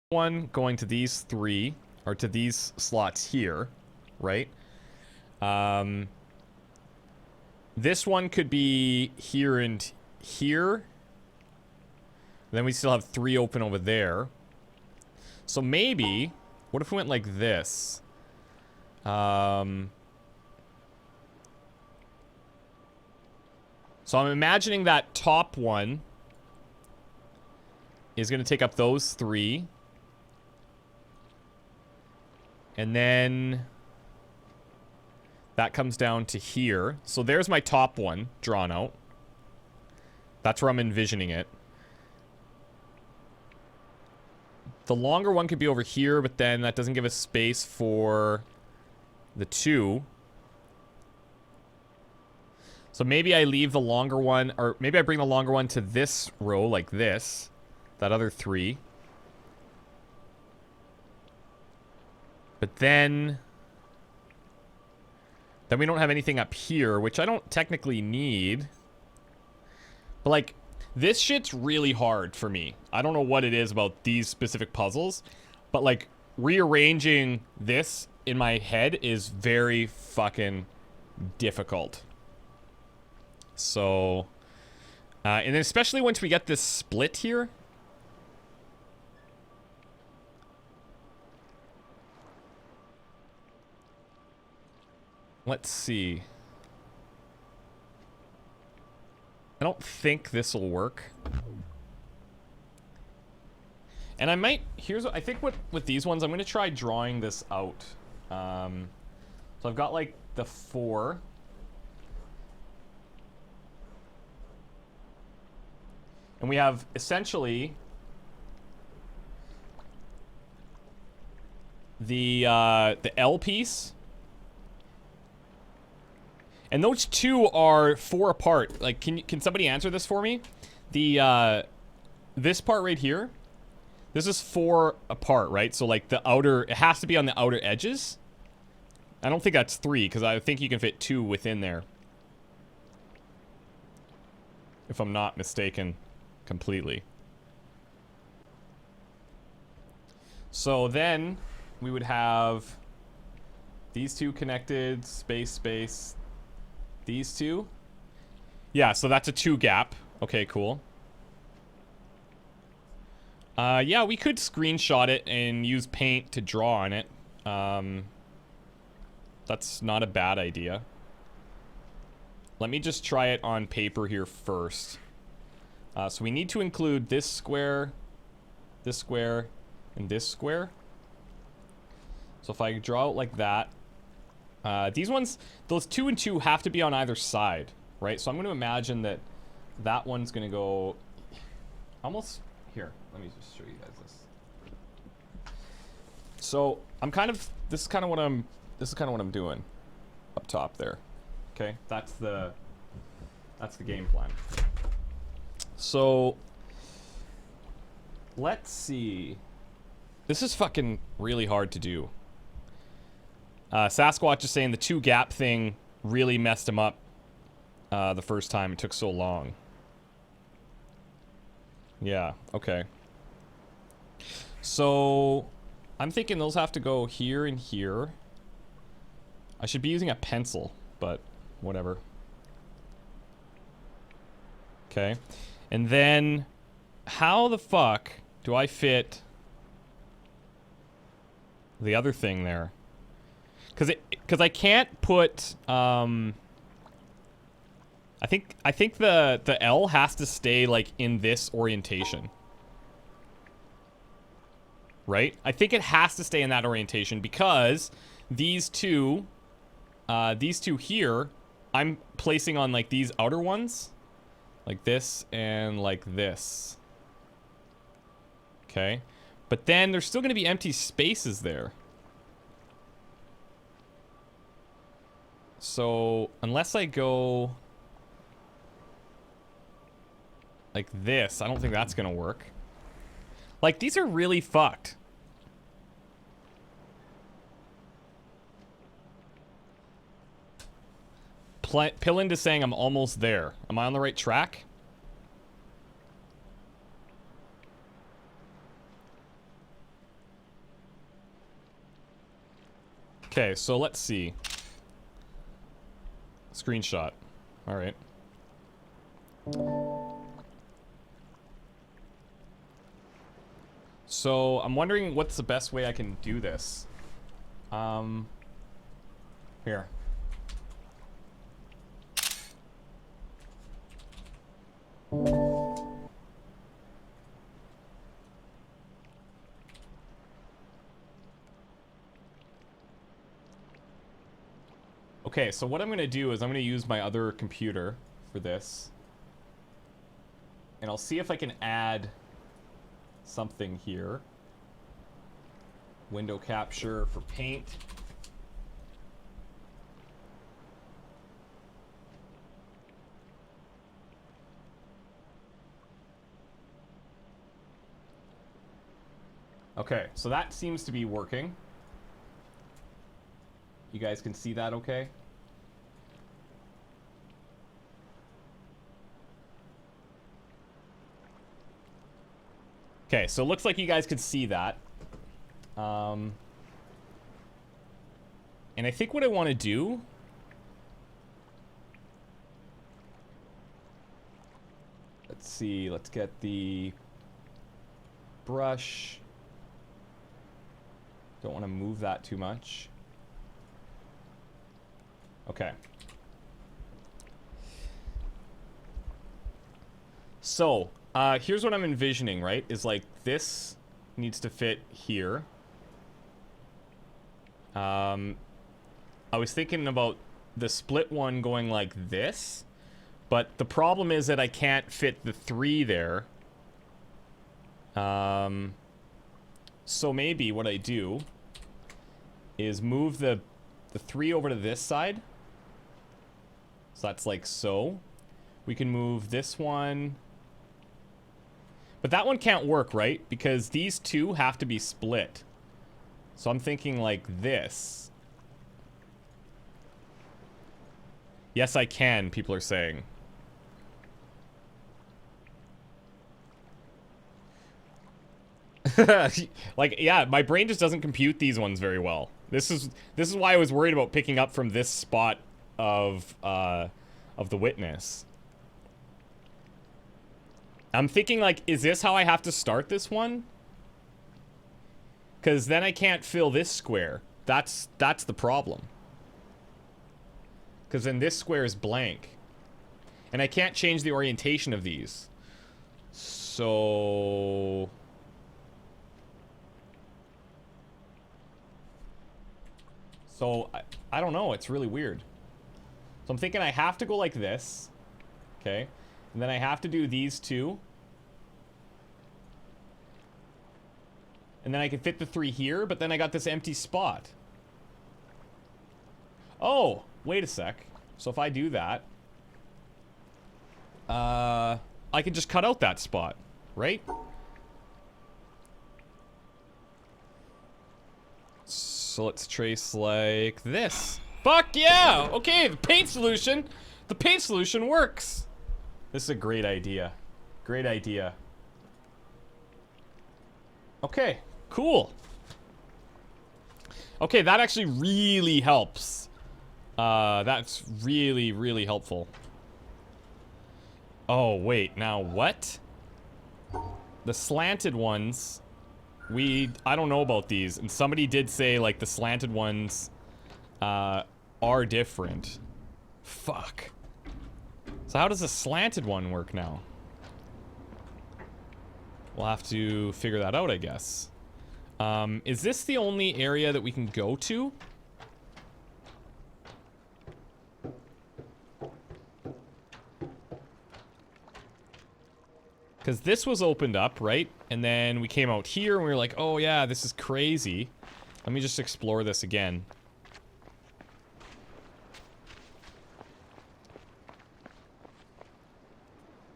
one going to these three, or to these slots here, right? This one could be here and here. Then we still have 3 open over there. So maybe, what if we went like this? So I'm imagining that top one is going to take up those 3. And then that comes down to here. So there's my top one drawn out. That's where I'm envisioning it. The longer one could be over here, but then that doesn't give us space for the 2. So maybe I leave the longer one, or maybe I bring the longer one to this row like this. That other 3. But then we don't have anything up here, which I don't technically need. But like, this shit's really hard for me. I don't know what it is about these specific puzzles, but like rearranging this in my head is very fucking difficult. So, and then especially once we get this split here. Let's see. I don't think this will work. And I might, I think with these ones, I'm going to try drawing this out. So I've got like the 4. And we have essentially the L piece. And those 2 are 4 apart. Like, can somebody answer this for me? The this part right here, this is 4 apart, right? So like the outer, it has to be on the outer edges. I don't think that's 3, because I think you can fit 2 within there, if I'm not mistaken completely. So then we would have these 2 connected, space. These 2? Yeah, so that's a 2 gap. Okay, cool. Yeah, we could screenshot it and use paint to draw on it. That's not a bad idea. Let me just try it on paper here first. So we need to include this square, and this square. So if I draw it like that, these ones, those 2 and 2 have to be on either side, right? So I'm going to imagine that that one's going to go almost here. Let me just show you guys this. So I'm kind of, this is kind of what I'm doing up top there. Okay, that's the game plan. So let's see. This is fucking really hard to do. Sasquatch is saying the 2 gap thing really messed him up the first time. It took so long. Yeah, okay. So I'm thinking those have to go here and here. I should be using a pencil, but whatever. Okay. And then how the fuck do I fit the other thing there? Because I can't put I think the L has to stay like in this orientation. Right? I think it has to stay in that orientation because these two here, I'm placing on like these outer ones. Like this and like this. Okay. But then there's still going to be empty spaces there. So, unless I go like this, I don't think that's going to work. Like, these are really fucked. Pilland is saying I'm almost there. Am I on the right track? Okay, so let's see. Screenshot. All right. So I'm wondering what's the best way I can do this. Here. Okay, so what I'm going to do is I'm going to use my other computer for this. And I'll see if I can add something here. Window capture for paint. Okay, so that seems to be working. You guys can see that okay? Okay, so it looks like you guys could see that. And I think what I want to do... Let's see, let's get the brush. Don't want to move that too much. Okay. So, here's what I'm envisioning, right? Is like this needs to fit here. I was thinking about the split one going like this, but the problem is that I can't fit the 3 there. So maybe what I do is move the 3 over to this side. So that's like so. We can move this one. But that one can't work, right? Because these 2 have to be split. So I'm thinking like this. Yes, I can, people are saying. Like, yeah, my brain just doesn't compute these ones very well. This is why I was worried about picking up from this spot of the witness. I'm thinking, like, is this how I have to start this one? Because then I can't fill this square. That's the problem. Because then this square is blank. And I can't change the orientation of these. So... I don't know. It's really weird. So I'm thinking I have to go like this. Okay. And then I have to do these 2. And then I can fit the 3 here, but then I got this empty spot. Oh, wait a sec. So if I do that, I can just cut out that spot, right? So let's trace like this. Fuck yeah! Okay, the paint solution. The paint solution works. This is a great idea. Great idea. Okay, cool. Okay, that actually really helps. That's really, really helpful. Oh, wait, now what? The slanted ones... I don't know about these, and somebody did say, like, the slanted ones, are different. Fuck. So how does a slanted one work now? We'll have to figure that out, I guess. Is this the only area that we can go to? Because this was opened up, right? And then we came out here and we were like, oh yeah, this is crazy. Let me just explore this again.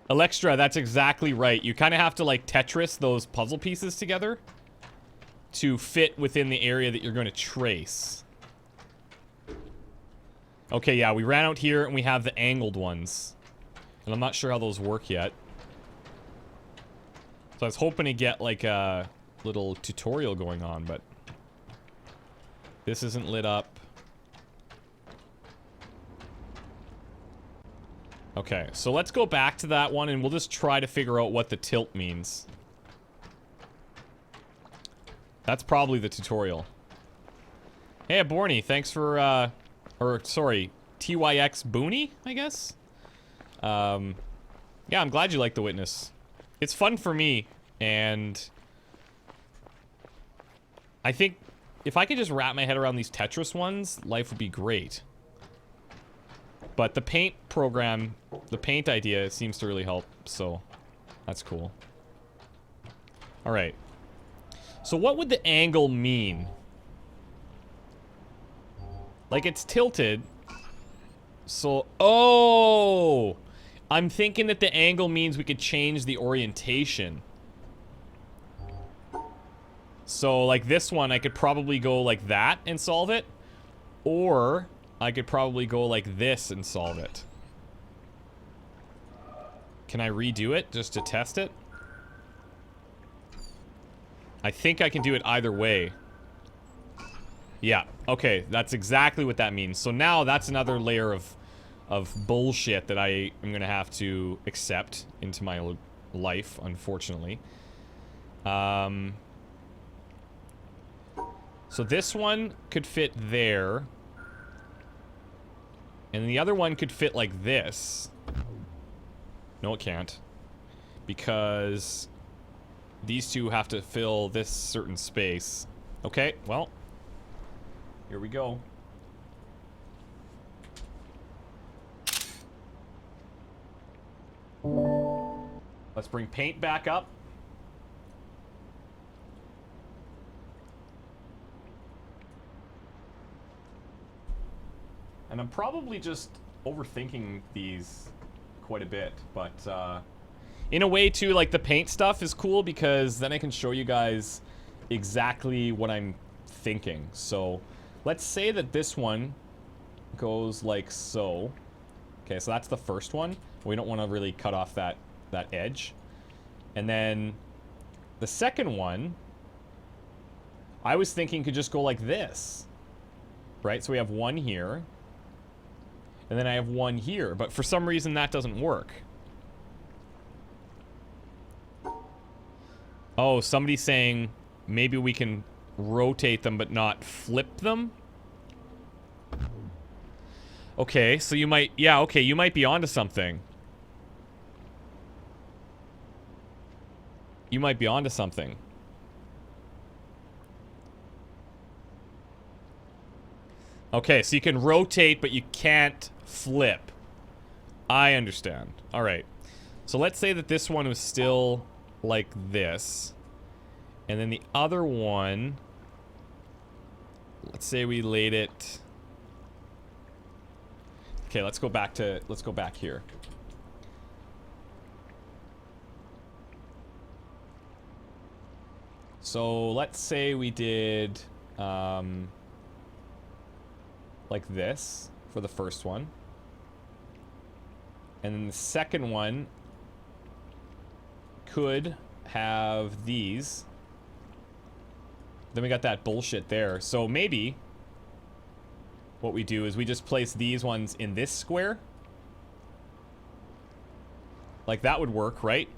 Alextra, that's exactly right. You kind of have to like Tetris those puzzle pieces together to fit within the area that you're going to trace. Okay, yeah, we ran out here and we have the angled ones. And I'm not sure how those work yet. So I was hoping to get like a little tutorial going on, but This isn't lit up. Okay, so let's go back to that one and we'll just try to figure out what the tilt means. That's probably the tutorial. Hey, Borny, thanks for, or sorry, TYX Booney, I guess? Yeah, I'm glad you like The Witness. It's fun for me, and I think if I could just wrap my head around these Tetris ones, life would be great. But the paint program, the paint idea, it seems to really help, so that's cool. Alright. So what would the angle mean? Like, it's tilted. So, oh! I'm thinking that the angle means we could change the orientation. So, like this one, I could probably go like that and solve it. Or, I could probably go like this and solve it. Can I redo it just to test it? I think I can do it either way. Yeah, okay, that's exactly what that means. So now that's another layer of bullshit that I am gonna have to accept into my life, unfortunately. So this one could fit there. And the other one could fit like this. No, it can't. Because these two have to fill this certain space. Okay, well. Here we go. Let's bring paint back up. And I'm probably just overthinking these quite a bit, but in a way too, like the paint stuff is cool because then I can show you guys exactly what I'm thinking. So let's say that this one goes like so. Okay, so that's the first one. We don't want to really cut off that edge. And then the second one, I was thinking could just go like this. Right? So we have one here. And then I have one here. But for some reason that doesn't work. Oh, somebody's saying maybe we can rotate them but not flip them? Okay, so you might... Yeah, okay, you might be onto something. You might be onto something. Okay, so you can rotate, but you can't flip. I understand. Alright. So let's say that this one was still like this. And then the other one... Let's say we laid it... Okay, let's go back here. So let's say we did like this for the first one. And then the second one could have these. Then we got that bullshit there. So maybe what we do is we just place these ones in this square. Like that would work, right?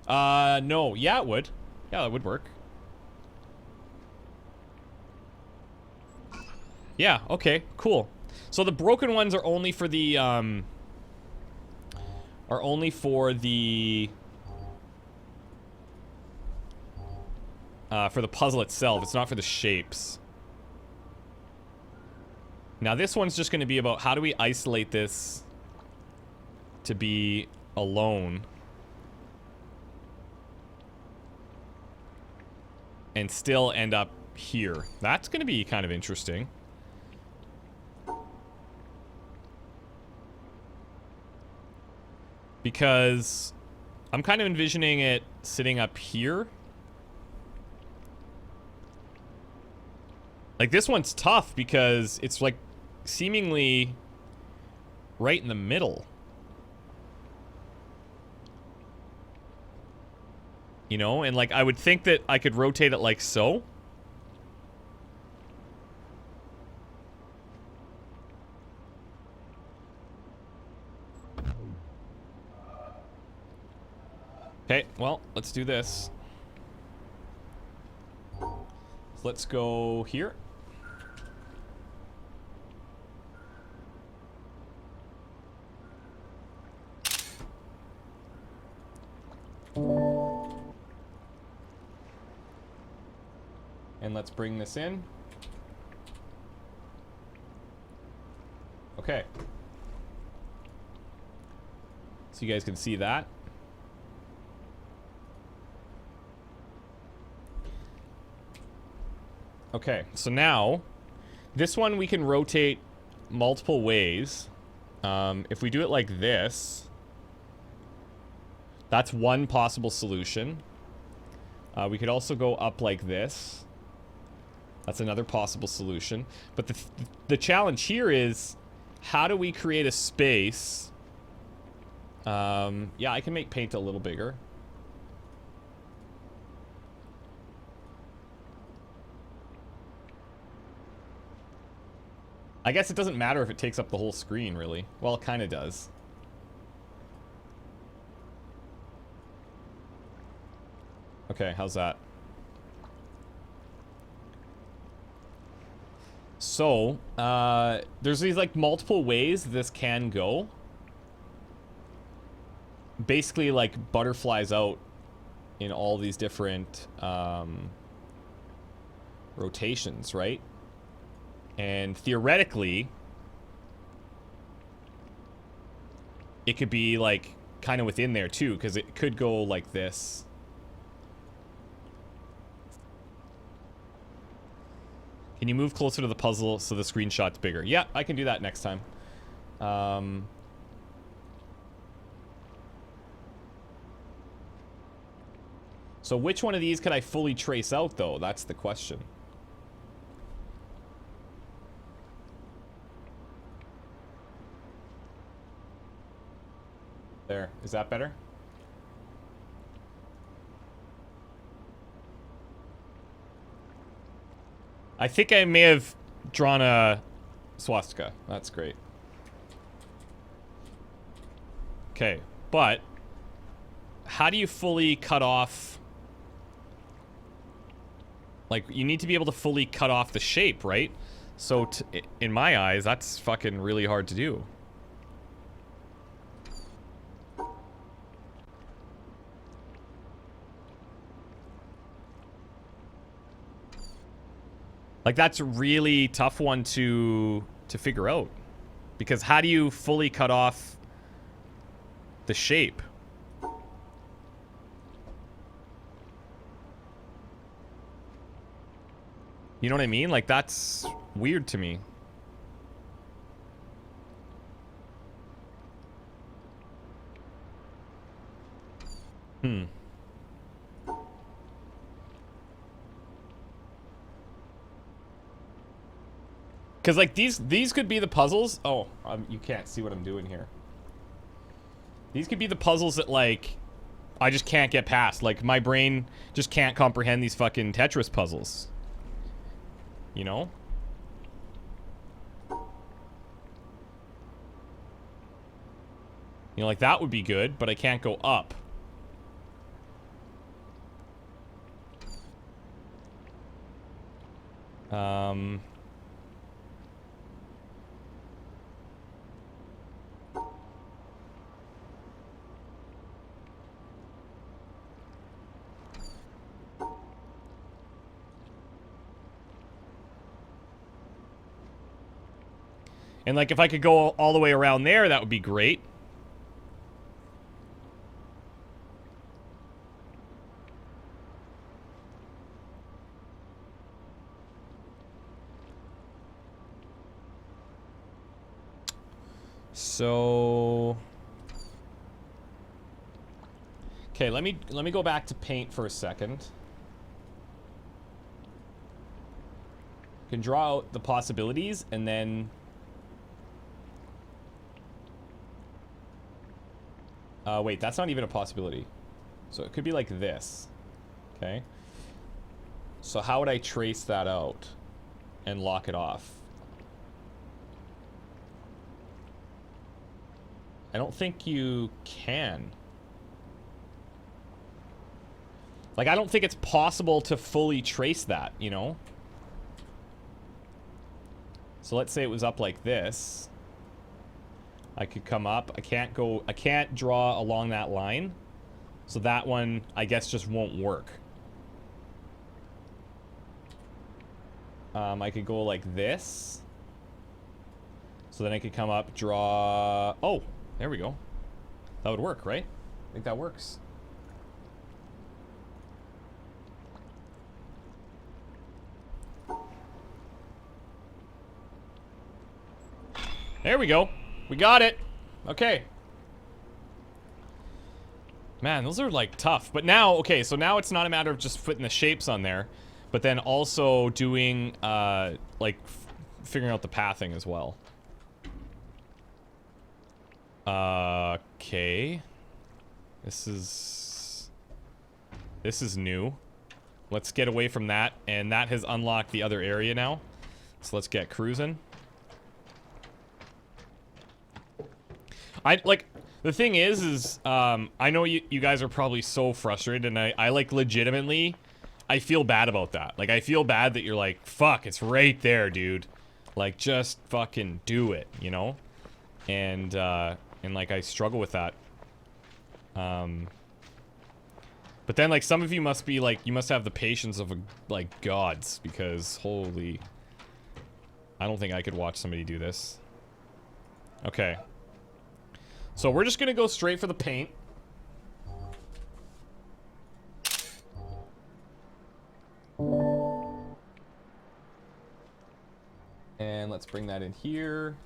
No. Yeah, it would. Yeah, that would work. Yeah, okay, cool. So the broken ones are only for the, for the puzzle itself. It's not for the shapes. Now this one's just going to be about how do we isolate this to be alone and still end up here. That's going to be kind of interesting. Because I'm kind of envisioning it sitting up here. Like this one's tough because it's like seemingly right in the middle. You know, and like I would think that I could rotate it like so. Okay, well, let's do this. So let's go here. And let's bring this in. Okay. So you guys can see that. Okay, so now this one we can rotate multiple ways. If we do it like this, that's one possible solution. We could also go up like this. That's another possible solution. But the challenge here is, how do we create a space? Yeah, I can make paint a little bigger. I guess it doesn't matter if it takes up the whole screen, really. Well, it kind of does. Okay, how's that? So, there's these, like, multiple ways this can go. Basically, like, butterflies out in all these different, rotations, right? And theoretically, it could be, like, kind of within there, too, because it could go like this. Can you move closer to the puzzle so the screenshot's bigger? Yeah, I can do that next time. So which one of these could I fully trace out, though? That's the question. There. Is that better? I think I may have drawn a swastika. That's great. Okay, but how do you fully cut off... Like, you need to be able to fully cut off the shape, right? So, in my eyes, that's fucking really hard to do. Like, that's a really tough one to figure out. Because how do you fully cut off the shape? You know what I mean? Like, that's weird to me. Because, like, these could be the puzzles. Oh, you can't see what I'm doing here. These could be the puzzles that, like, I just can't get past. Like, my brain just can't comprehend these fucking Tetris puzzles. You know? You know, like, that would be good, but I can't go up. And, like, if I could go all the way around there, that would be great. So... Okay, let me go back to paint for a second. You can draw out the possibilities, and then... wait, that's not even a possibility. So it could be like this. Okay. So how would I trace that out and lock it off? I don't think you can. Like, I don't think it's possible to fully trace that, you know? So let's say it was up like this. I could come up. I can't draw along that line. So that one, I guess, just won't work. I could go like this. So then I could come up, draw... Oh, there we go. That would work, right? I think that works. There we go. We got it. Okay. Man, those are like tough. But now, okay, so now it's not a matter of just putting the shapes on there, but then also doing, like, figuring out the pathing as well. Okay. This is new. Let's get away from that, and that has unlocked the other area now. So let's get cruising. The thing is, I know you guys are probably so frustrated, and I like, legitimately, I feel bad about that. Like, I feel bad that you're like, fuck, it's right there, dude. Like, just fucking do it, you know? And like, I struggle with that. But then, like, some of you must be, like, you must have the patience of, like, gods, because, holy... I don't think I could watch somebody do this. Okay. So we're just gonna go straight for the paint. And let's bring that in here.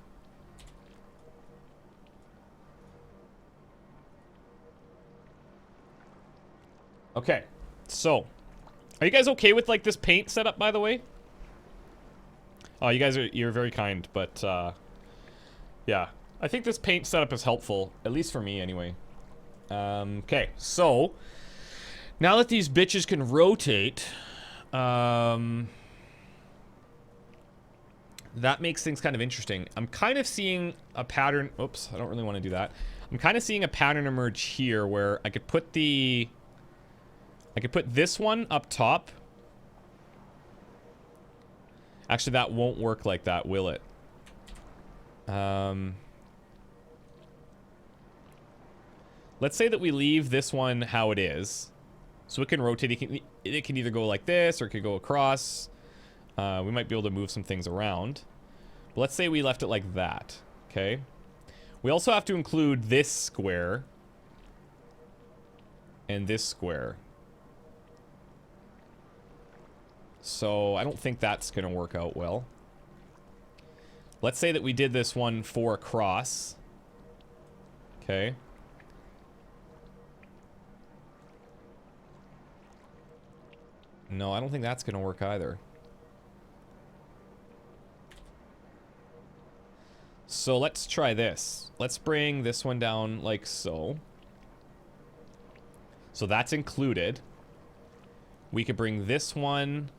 Okay, so are you guys okay with like this paint setup, by the way? Oh, you're very kind, but yeah. I think this paint setup is helpful, at least for me anyway. Okay, so now that these bitches can rotate, that makes things kind of interesting. I'm kind of seeing a pattern. Oops, I don't really want to do that. I'm kind of seeing a pattern emerge here where I could put this one up top. Actually, that won't work like that, will it? Let's say that we leave this one how it is. So it can rotate. It can either go like this or it could go across. We might be able to move some things around. But let's say we left it like that. Okay. We also have to include this square. And this square. So I don't think that's going to work out well. Let's say that we did this one for across. Okay. No, I don't think that's going to work either. So let's try this. Let's bring this one down like so. So that's included. We could bring this one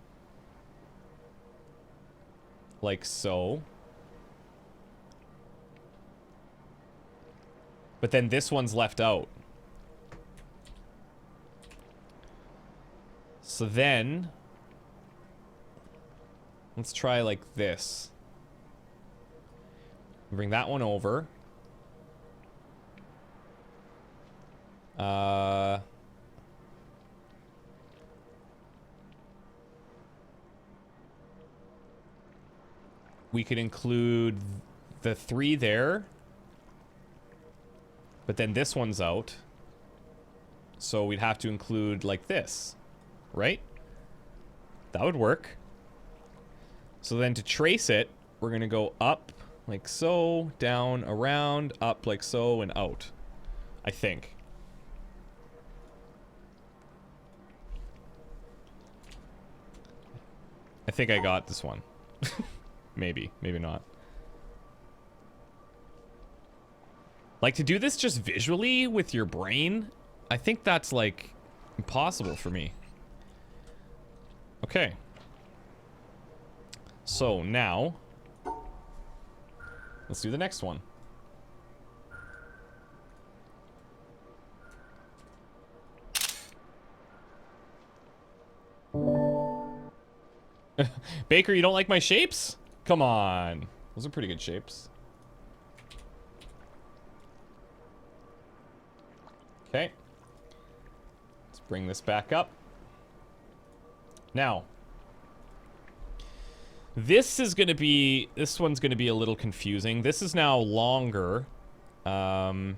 like so. But then this one's left out. So then, let's try like this. Bring that one over. We could include the 3 there. But then this one's out. So we'd have to include like this. Right? That would work. So then to trace it, we're going to go up like so, down, around, up like so, and out. I think. I think I got this one. Maybe. Maybe not. Like, to do this just visually with your brain, I think that's, like, impossible for me. Okay. So, now, let's do the next one. Baker, you don't like my shapes? Come on. Those are pretty good shapes. Okay. Let's bring this back up. Now, this one's going to be a little confusing. This is now longer. But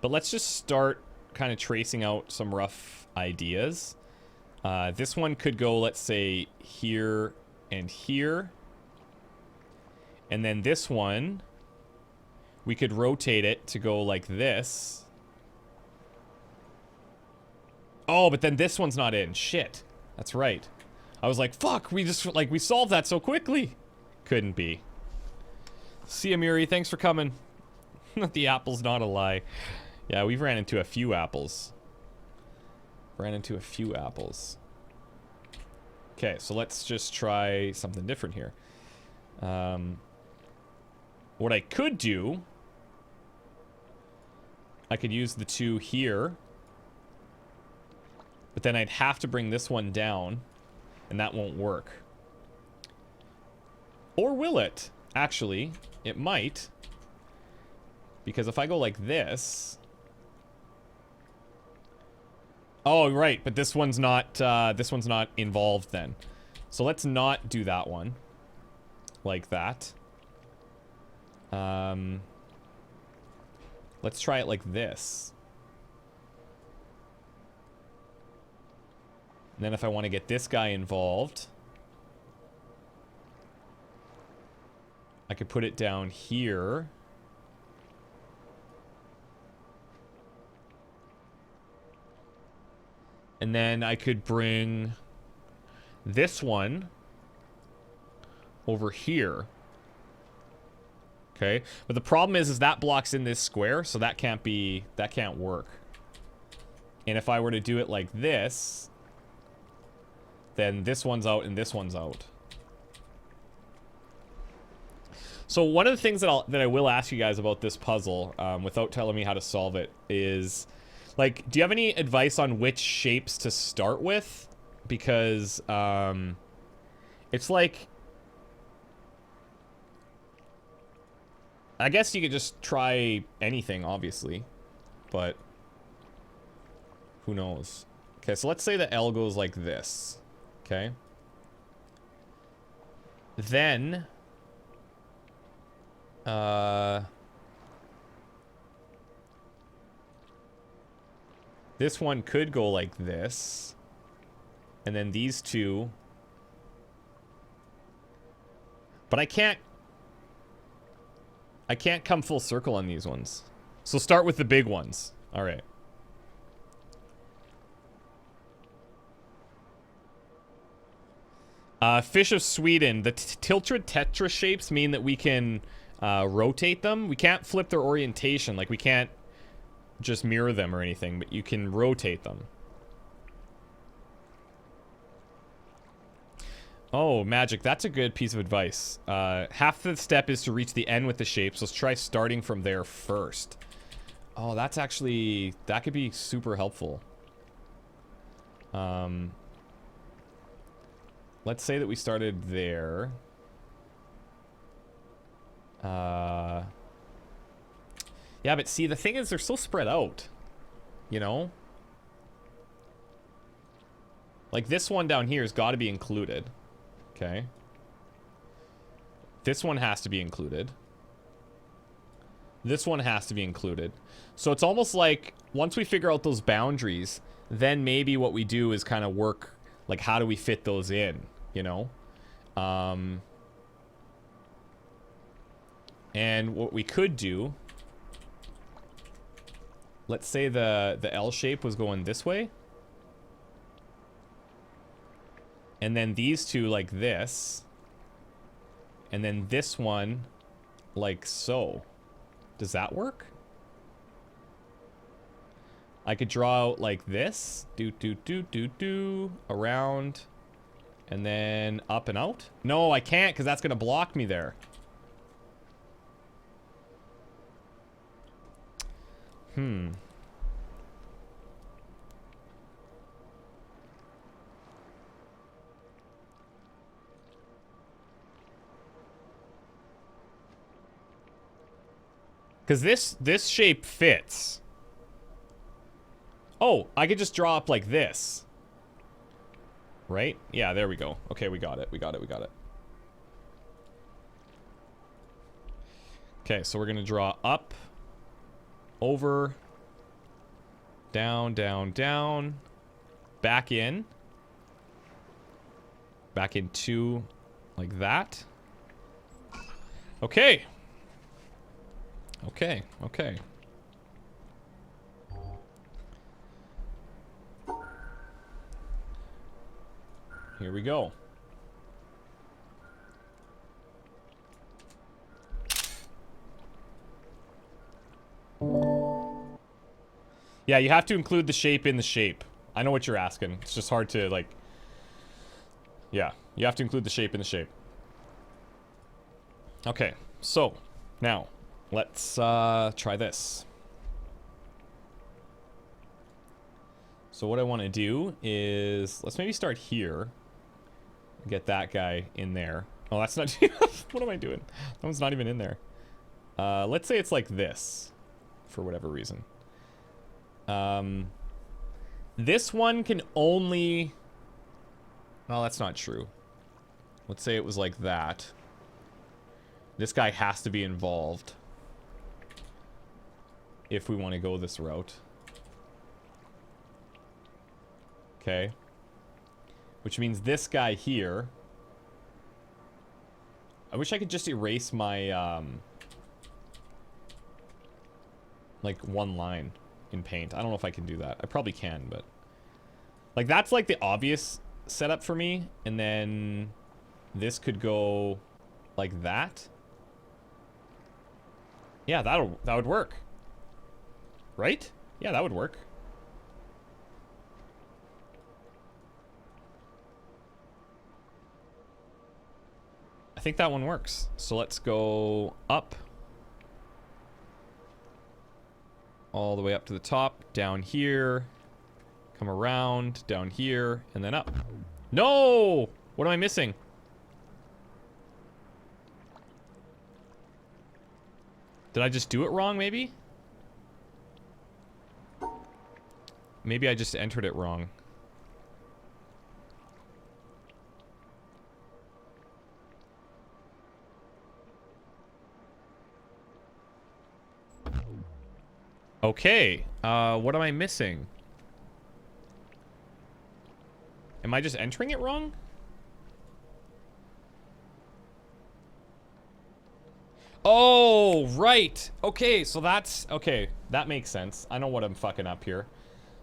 let's just start kind of tracing out some rough ideas. This one could go, let's say, here and here. And then this one, we could rotate it to go like this. Oh, but then this one's not in. Shit. That's right. I was like, fuck, we solved that so quickly. Couldn't be. See ya, Muri. Thanks for coming. The apple's not a lie. Yeah, we've ran into a few apples. Okay, so let's just try something different here. What I could do, I could use the two here. But then I'd have to bring this one down, and that won't work. Or will it? Actually, it might. Because if I go like this... Oh, right, but this one's not involved then. So let's not do that one. Like that. Let's try it like this. And then if I want to get this guy involved, I could put it down here. And then I could bring this one over here. Okay, but the problem is that blocks in this square, so that can't work. And if I were to do it like this, then this one's out and this one's out. So one of the things that I will ask you guys about this puzzle, without telling me how to solve it, is, like, do you have any advice on which shapes to start with? Because, it's like, I guess you could just try anything, obviously, but who knows? Okay, so let's say the L goes like this. Okay. Then, this one could go like this. And then these two. But I can't come full circle on these ones. So start with the big ones. All right. Fish of Sweden. The tilted tetra shapes mean that we can rotate them. We can't flip their orientation. Like, we can't just mirror them or anything, but you can rotate them. Oh, magic. That's a good piece of advice. Half the step is to reach the end with the shapes. Let's try starting from there first. Oh, that's actually... That could be super helpful. Let's say that we started there. Yeah, but see, the thing is, they're so spread out. You know? Like, this one down here has got to be included. Okay. This one has to be included. This one has to be included. So it's almost like, once we figure out those boundaries, then maybe what we do is kind of work, like, how do we fit those in? You know? And what we could do, let's say the L shape was going this way. And then these two like this. And then this one like so. Does that work? I could draw out like this. Around. And then up and out? No, I can't, because that's going to block me there. Because this shape fits. Oh, I could just draw up like this. Right? Yeah, there we go. Okay, we got it. We got it. We got it. Okay, so we're going to draw up, over, down, down, down, back in, back into, like that. Okay. Okay, okay. Here we go. Yeah, you have to include the shape in the shape. I know what you're asking. It's just hard to, like... Yeah, you have to include the shape in the shape. Okay, so, now, let's try this. So what I want to do is... Let's maybe start here. Get that guy in there. Oh, that's not... What am I doing? That one's not even in there. Let's say it's like this. For whatever reason. This one can only... Well, that's not true. Let's say it was like that. This guy has to be involved. If we want to go this route. Okay. Which means this guy here... I wish I could just erase my, like, one line in Paint. I don't know if I can do that. I probably can, but... Like, that's, like, the obvious setup for me. And then... This could go... Like that. Yeah, that would work. Right? Yeah, that would work. I think that one works. So let's go up. All the way up to the top, down here, come around, down here, and then up. No! What am I missing? Did I just do it wrong, maybe? Maybe I just entered it wrong. Okay, what am I missing? Am I just entering it wrong? Oh, right. Okay, so that's... Okay, that makes sense. I know what I'm fucking up here.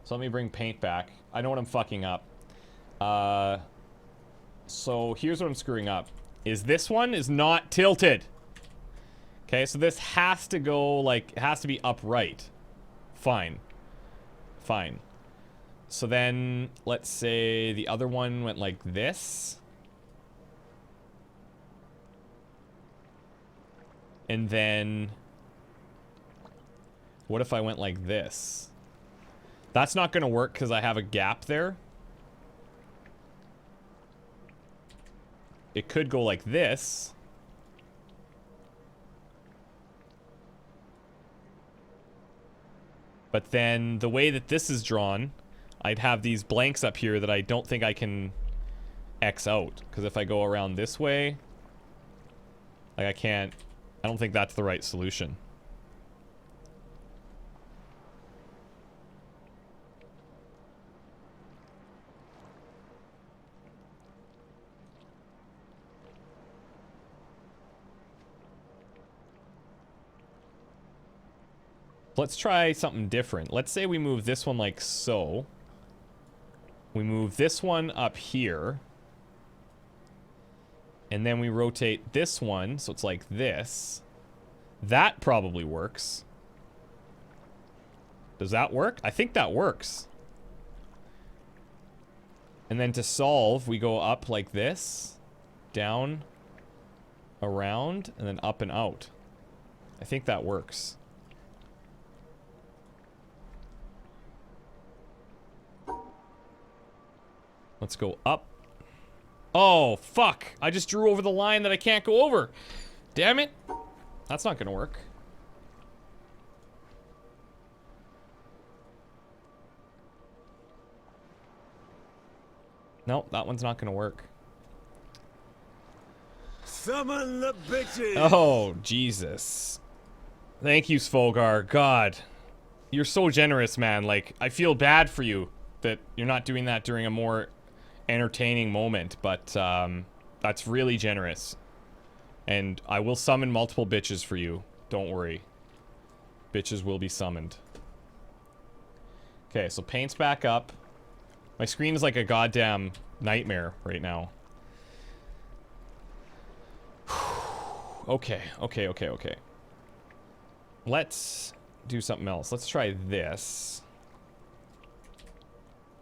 So let me bring Paint back. I know what I'm fucking up. So here's what I'm screwing up. Is this one is not tilted. Okay, so this has to go, like, it has to be upright. Fine. Fine. So then, let's say the other one went like this. And then... What if I went like this? That's not gonna work because I have a gap there. It could go like this. But then the way that this is drawn, I'd have these blanks up here that I don't think I can X out. Because if I go around this way, like I can't, I don't think that's the right solution. Let's try something different. Let's say we move this one like so. We move this one up here. And then we rotate this one, so it's like this. That probably works. Does that work? I think that works. And then to solve, we go up like this. Down. Around. And then up and out. I think that works. Let's go up. Oh, fuck. I just drew over the line that I can't go over. Damn it. That's not gonna work. Nope, that one's not gonna work. Summon the bitches! Oh, Jesus. Thank you, Svolgar. God. You're so generous, man. Like, I feel bad for you that you're not doing that during a more entertaining moment, but that's really generous. And I will summon multiple bitches for you. Don't worry. Bitches will be summoned. Okay, so paint's back up. My screen is like a goddamn nightmare right now. Okay. Let's do something else. Let's try this.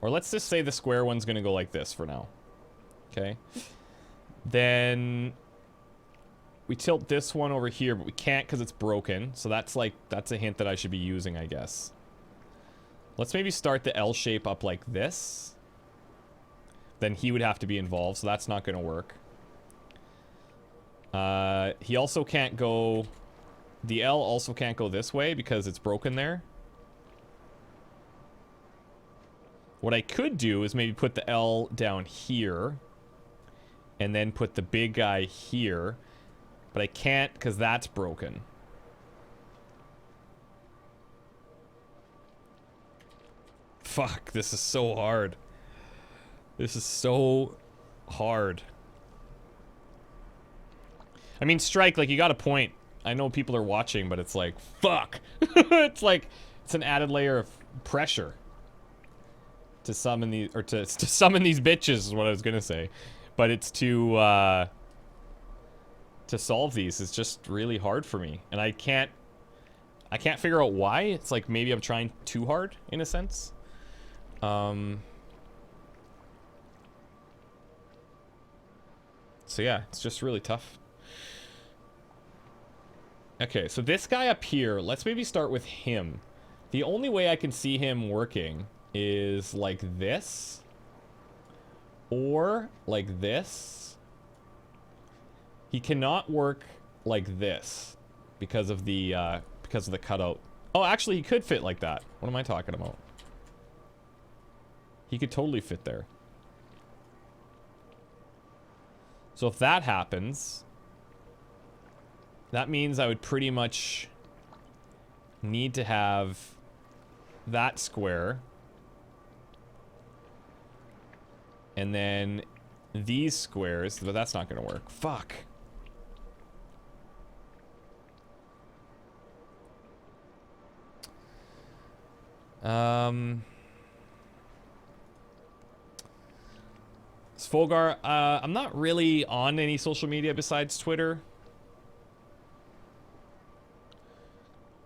Or let's just say the square one's gonna go like this for now. Okay. Then we tilt this one over here, but we can't because it's broken. So that's a hint that I should be using, I guess. Let's maybe start the L shape up like this. Then he would have to be involved, so that's not gonna work. He also can't go... The L also can't go this way because it's broken there. What I could do is maybe put the L down here. And then put the big guy here. But I can't because that's broken. Fuck, this is so hard. This is so hard. I mean, Strike, like, you got a point. I know people are watching, but it's like, fuck. It's like, it's an added layer of pressure to summon these, or to summon these bitches is what I was gonna say. But it's to solve these is just really hard for me. And I can't figure out why. It's like maybe I'm trying too hard, in a sense. So yeah, it's just really tough. Okay, so this guy up here, let's maybe start with him. The only way I can see him working is like this. Or like this. He cannot work like this because of the cutout. Oh, actually, he could fit like that. What am I talking about? He could totally fit there. So if that happens, that means I would pretty much need to have that square. And then these squares, but that's not gonna work. Fuck. Svolgar, I'm not really on any social media besides Twitter.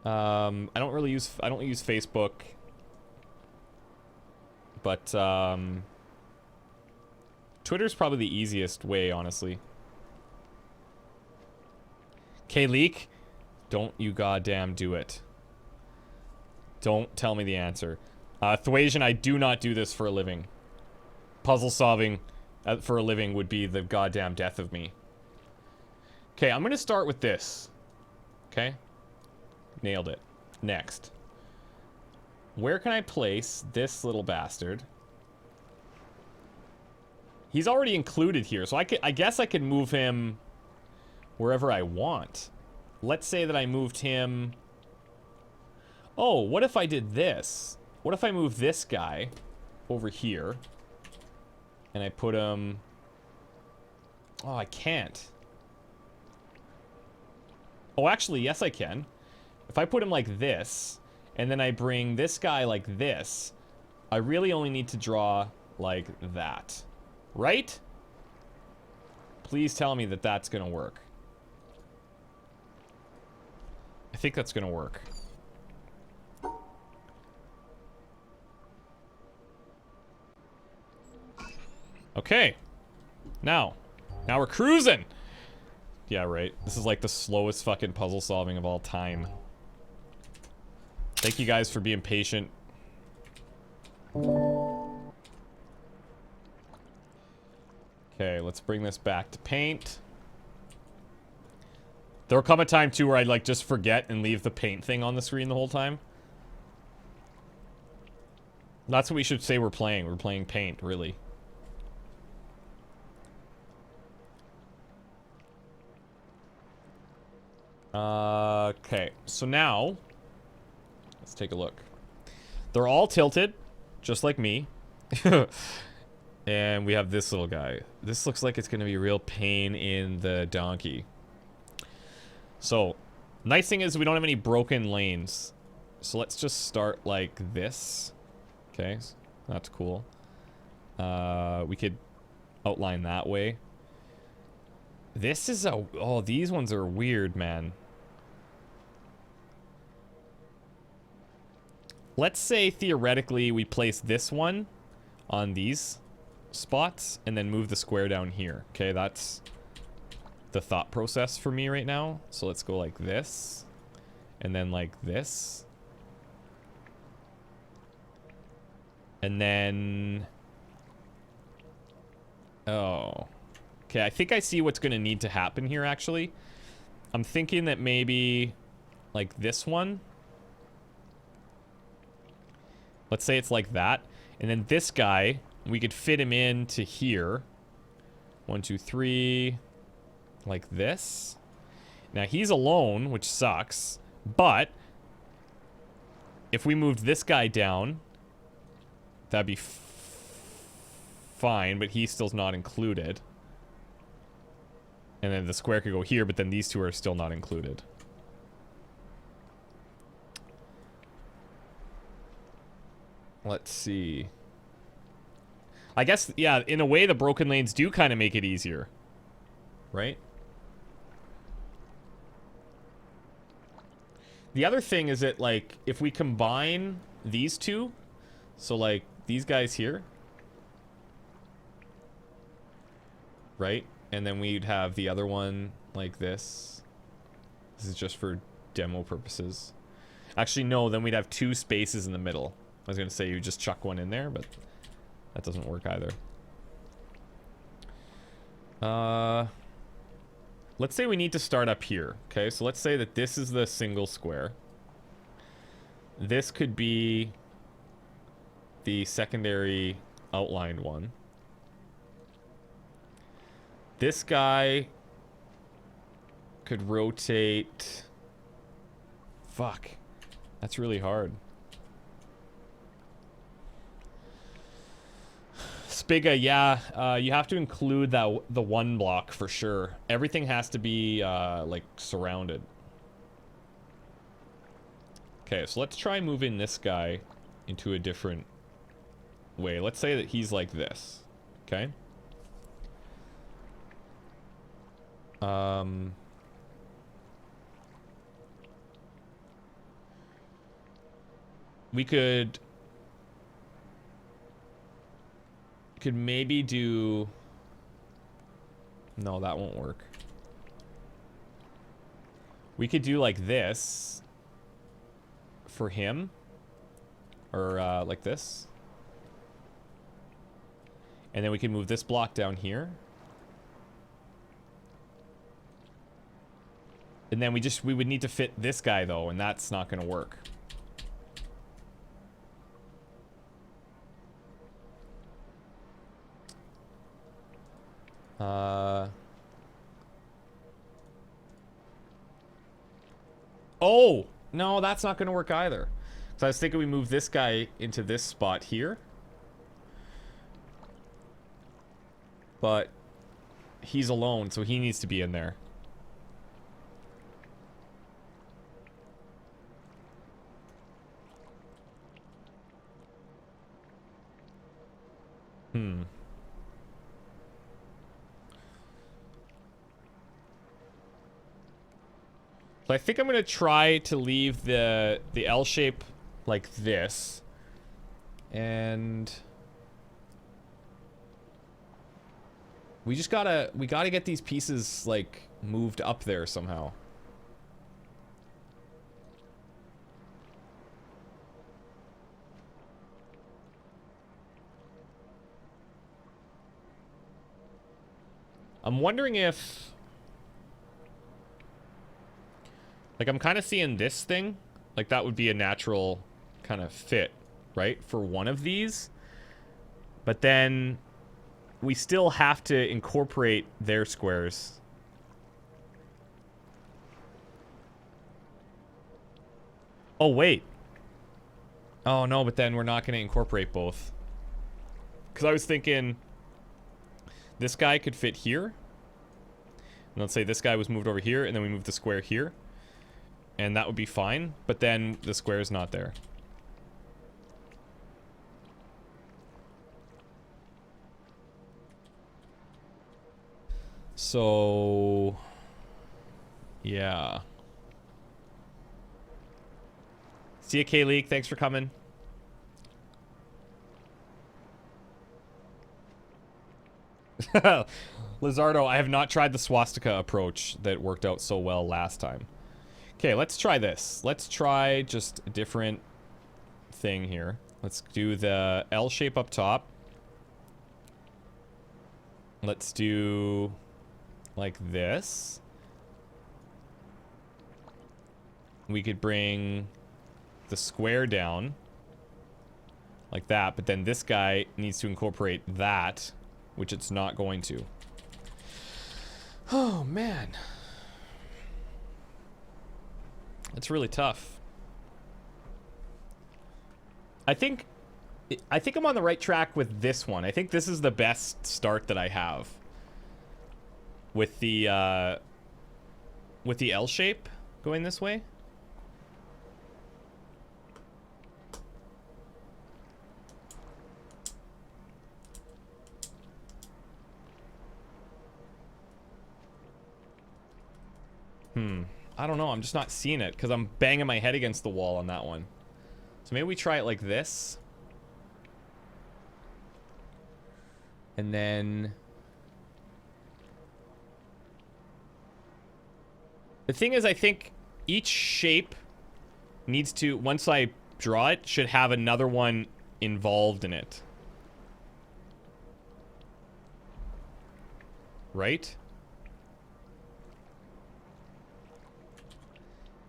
I don't use Facebook. But Twitter's probably the easiest way, honestly. K-Leak, don't you goddamn do it. Don't tell me the answer. Thwasian, I do not do this for a living. Puzzle solving for a living would be the goddamn death of me. Okay, I'm gonna start with this. Okay? Nailed it. Next. Where can I place this little bastard? He's already included here, so I guess I could move him wherever I want. Let's say that I moved him... Oh, what if I did this? What if I move this guy over here? And I put him... Oh, I can't. Oh, actually, yes I can. If I put him like this, and then I bring this guy like this, I really only need to draw like that. Right? Please tell me that that's gonna work. I think that's gonna work. Okay. Now we're cruising! Yeah, right. This is like the slowest fucking puzzle solving of all time. Thank you guys for being patient. Okay, let's bring this back to paint. There'll come a time, too, where I'd, like, just forget and leave the paint thing on the screen the whole time. That's what we should say we're playing. We're playing paint, really. Okay, so now let's take a look. They're all tilted, just like me. And we have this little guy. This looks like it's going to be a real pain in the donkey. So, nice thing is we don't have any broken lanes. So let's just start like this. Okay, that's cool. We could outline that way. This is a... Oh, these ones are weird, man. Let's say, theoretically, we place this one on these spots and then move the square down here. Okay, that's the thought process for me right now. So let's go like this and then like this. And then... Oh. Okay, I think I see what's going to need to happen here, actually. I'm thinking that maybe like this one. Let's say it's like that. And then this guy, we could fit him into here. 1, 2, 3. Like this. Now, he's alone, which sucks. But if we moved this guy down, that'd be fine, but he still's not included. And then the square could go here, but then these two are still not included. Let's see. I guess, yeah, in a way, the broken lanes do kind of make it easier. Right? The other thing is that, like, if we combine these two, so, like, these guys here, right? And then we'd have the other one like this. This is just for demo purposes. Actually, no, then we'd have 2 spaces in the middle. I was going to say you just chuck one in there, but that doesn't work either. Let's say we need to start up here. Okay, so let's say that this is the single square. This could be the secondary outlined one. This guy could rotate... Fuck. That's really hard. Spiga, yeah, you have to include that the one block for sure. Everything has to be like surrounded. Okay, so let's try moving this guy into a different way. Let's say that he's like this. Okay. We could maybe do... No, that won't work. We could do like this for him, or like this, and then we can move this block down here, and then we would need to fit this guy though, and that's not going to work. Oh, no, that's not going to work either. So I was thinking we move this guy into this spot here. But he's alone, so he needs to be in there. So I think I'm going to try to leave the L shape like this. And we gotta get these pieces like moved up there somehow. I'm wondering if... Like, I'm kind of seeing this thing. Like, that would be a natural kind of fit, right? For one of these. But then we still have to incorporate their squares. Oh, wait. Oh, no, but then we're not going to incorporate both. Because I was thinking this guy could fit here. And let's say this guy was moved over here, and then we move the square here. And that would be fine, but then the square is not there. So... yeah. See ya, K-League. Thanks for coming. Lizardo, I have not tried the swastika approach that worked out so well last time. Okay, let's try this. Let's try just a different thing here. Let's do the L shape up top. Let's do like this. We could bring the square down like that, but then this guy needs to incorporate that, which it's not going to. Oh, man. It's really tough. I think I'm on the right track with this one. I think this is the best start that I have with the L shape going this way. I don't know. I'm just not seeing it because I'm banging my head against the wall on that one. So maybe we try it like this. And then... the thing is, I think each shape needs to, once I draw it, should have another one involved in it. Right?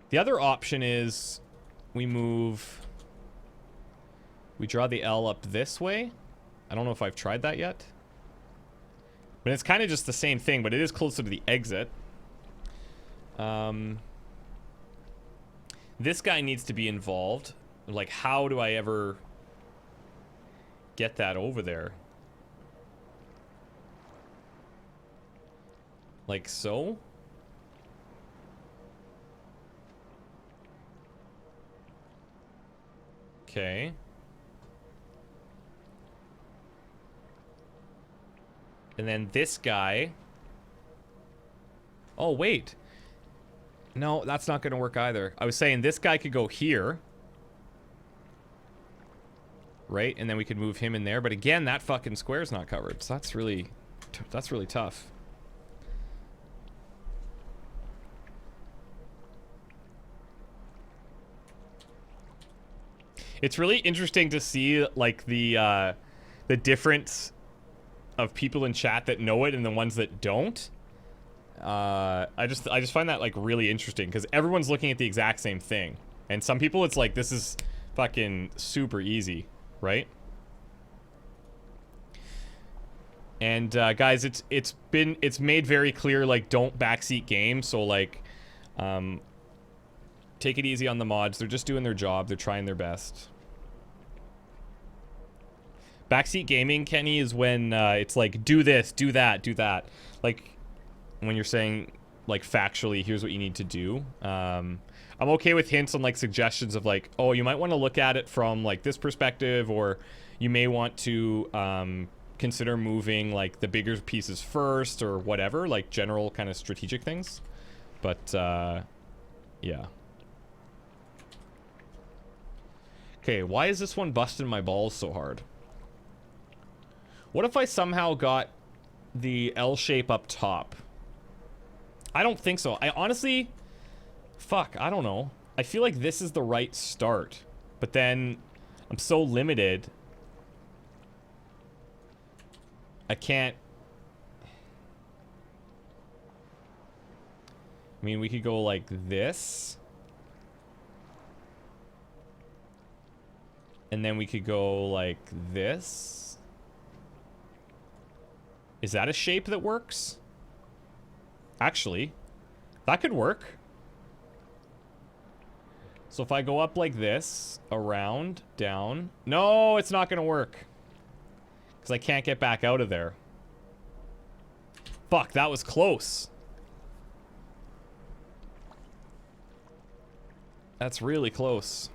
The other option is we draw the L up this way. I don't know if I've tried that yet. But it's kind of just the same thing, but it is closer to the exit. This guy needs to be involved. Like, how do I ever get that over there? Like so? Okay. And then this guy. Oh, wait. No, that's not going to work either. I was saying this guy could go here. Right? And then we could move him in there. But again, that fucking square's not covered. So that's really tough. It's really interesting to see, like, the difference of people in chat that know it and the ones that don't. I just find that, like, really interesting because everyone's looking at the exact same thing. And some people, it's like, this is fucking super easy, right? And, guys, it's made very clear, like, don't backseat game. So, like, take it easy on the mods. They're just doing their job. They're trying their best. Backseat gaming, Kenny, is when it's like, do this, do that, do that. Like, when you're saying, like, factually, here's what you need to do. I'm okay with hints on, like, suggestions of, like, oh, you might want to look at it from, like, this perspective, or you may want to consider moving, like, the bigger pieces first, or whatever, like, general kind of strategic things. But, yeah. Okay, why is this one busting my balls so hard? What if I somehow got the L shape up top? I don't think so. I honestly... fuck, I don't know. I feel like this is the right start. But then I'm so limited. I can't... I mean, we could go like this. And then we could go like this. Is that a shape that works? Actually, that could work. So if I go up like this, around, down. No, it's not going to work. Because I can't get back out of there. Fuck, that was close. That's really close.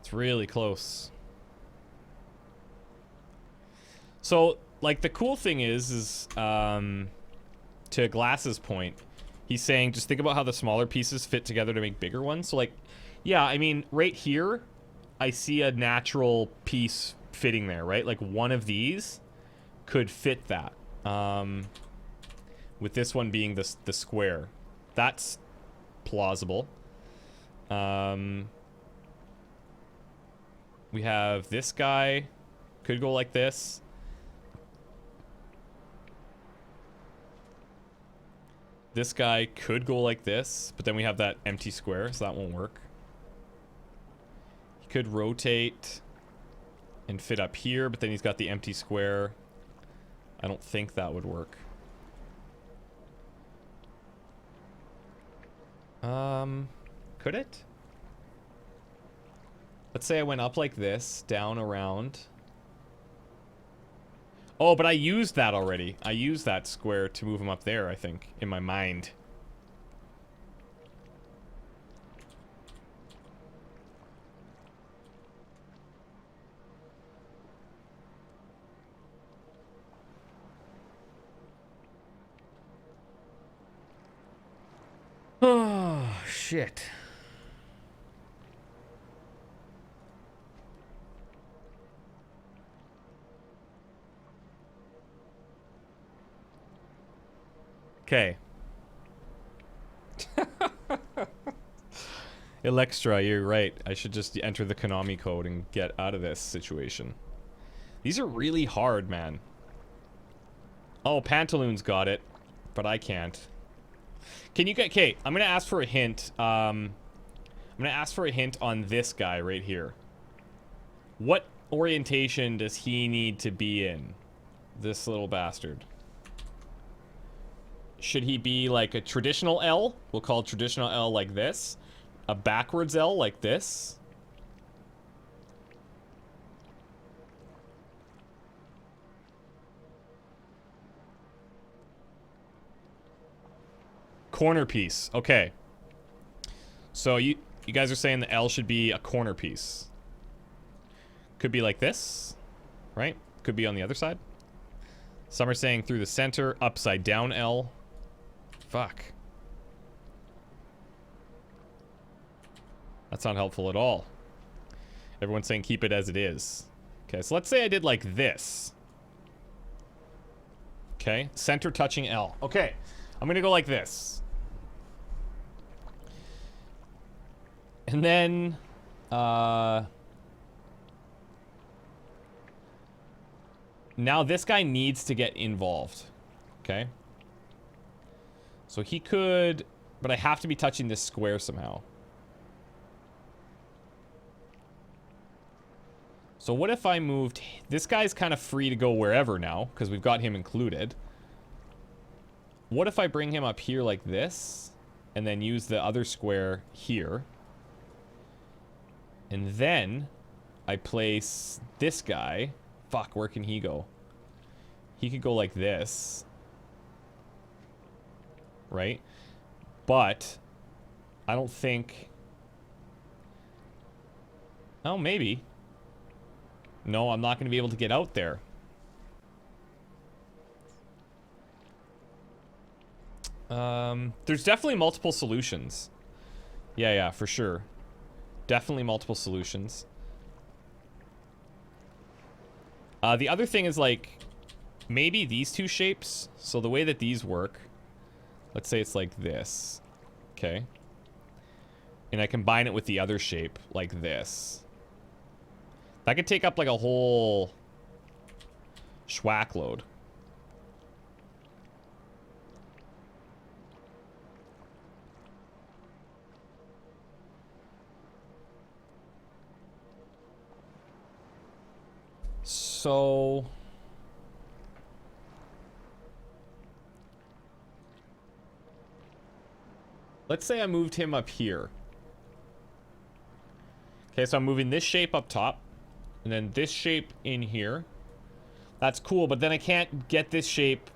It's really close. So, like, the cool thing is to Glass's point, he's saying just think about how the smaller pieces fit together to make bigger ones. So, like, yeah, I mean, right here, I see a natural piece fitting there, right? Like, one of these could fit that. With this one being the square. That's plausible. We have this guy. Could go like this. This guy could go like this, but then we have that empty square, so that won't work. He could rotate and fit up here, but then he's got the empty square. I don't think that would work. Could it? Let's say I went up like this, down, around. Oh, but I used that already. I used that square to move him up there, I think, in my mind. Oh, shit. Okay. Electra, you're right. I should just enter the Konami code and get out of this situation. These are really hard, man. Oh, Pantaloon's got it, but I can't. Can you get... Okay, I'm gonna ask for a hint. I'm gonna ask for a hint on this guy right here. What orientation does he need to be in? This little bastard. Should he be like a traditional L? We'll call traditional L like this. A backwards L like this. Corner piece. Okay. So you guys are saying the L should be a corner piece. Could be like this, right? Could be on the other side. Some are saying through the center, upside down L. Fuck. That's not helpful at all. Everyone's saying keep it as it is. Okay, so let's say I did like this. Okay, center touching L. Okay, I'm gonna go like this. And then, now this guy needs to get involved. Okay. So he could, but I have to be touching this square somehow. So what if I moved... This guy's kind of free to go wherever now, because we've got him included. What if I bring him up here like this, and then use the other square here? And then I place this guy. Fuck, where can he go? He could go like this. Right? But I don't think... Oh, maybe. No, I'm not going to be able to get out there. There's definitely multiple solutions. Yeah, for sure. Definitely multiple solutions. The other thing is, like, maybe these two shapes. So the way that these work, let's say it's like this. Okay. And I combine it with the other shape, like this. That could take up, like, a whole schwack load. So... let's say I moved him up here. Okay, so I'm moving this shape up top. And then this shape in here. That's cool, but then I can't get this shape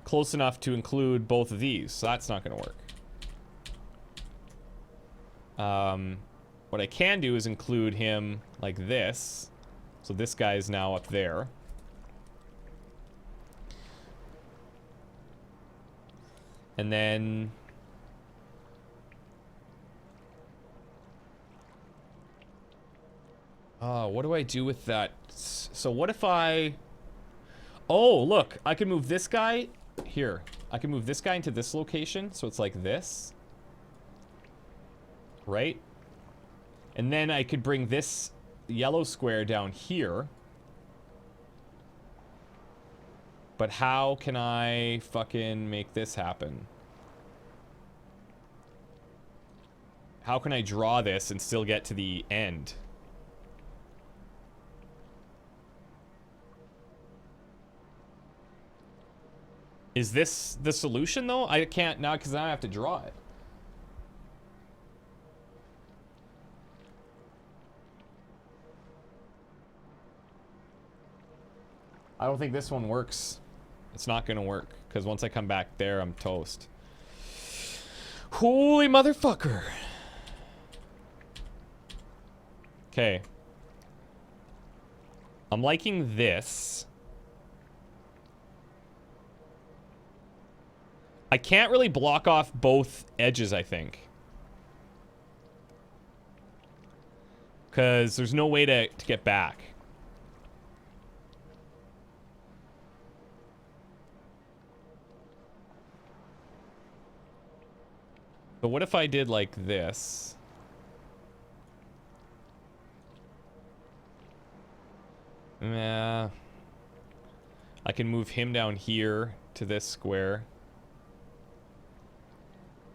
close enough to include both of these. So that's not going to work. What I can do is include him like this. So this guy is now up there. And then... what do I do with that? So what if I... oh, look. I can move this guy... here. I can move this guy into this location. So it's like this. Right? And then I could bring this yellow square down here. But how can I fucking make this happen? How can I draw this and still get to the end? Is this the solution, though? I can't now, because now I have to draw it. I don't think this one works. It's not gonna work, because once I come back there, I'm toast. Holy motherfucker. Okay. I'm liking this. I can't really block off both edges, I think. Because there's no way to get back. But what if I did like this? Yeah. I can move him down here to this square.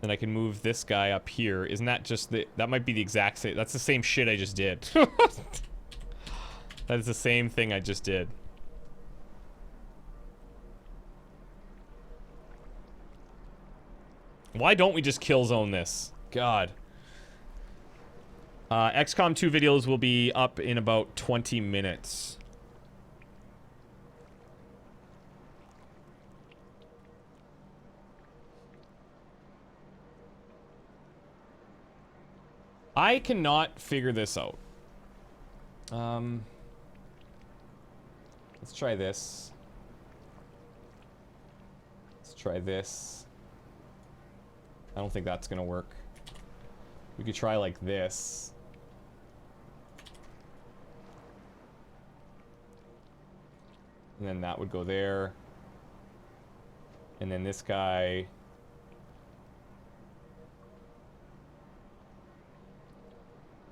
Then I can move this guy up here. Isn't that just the... that might be the exact same... that's the same shit I just did. That is the same thing I just did. Why don't we just kill zone this? God. XCOM 2 videos will be up in about 20 minutes. I cannot figure this out. Let's try this. Let's try this. I don't think that's gonna work. We could try like this. And then that would go there. And then this guy...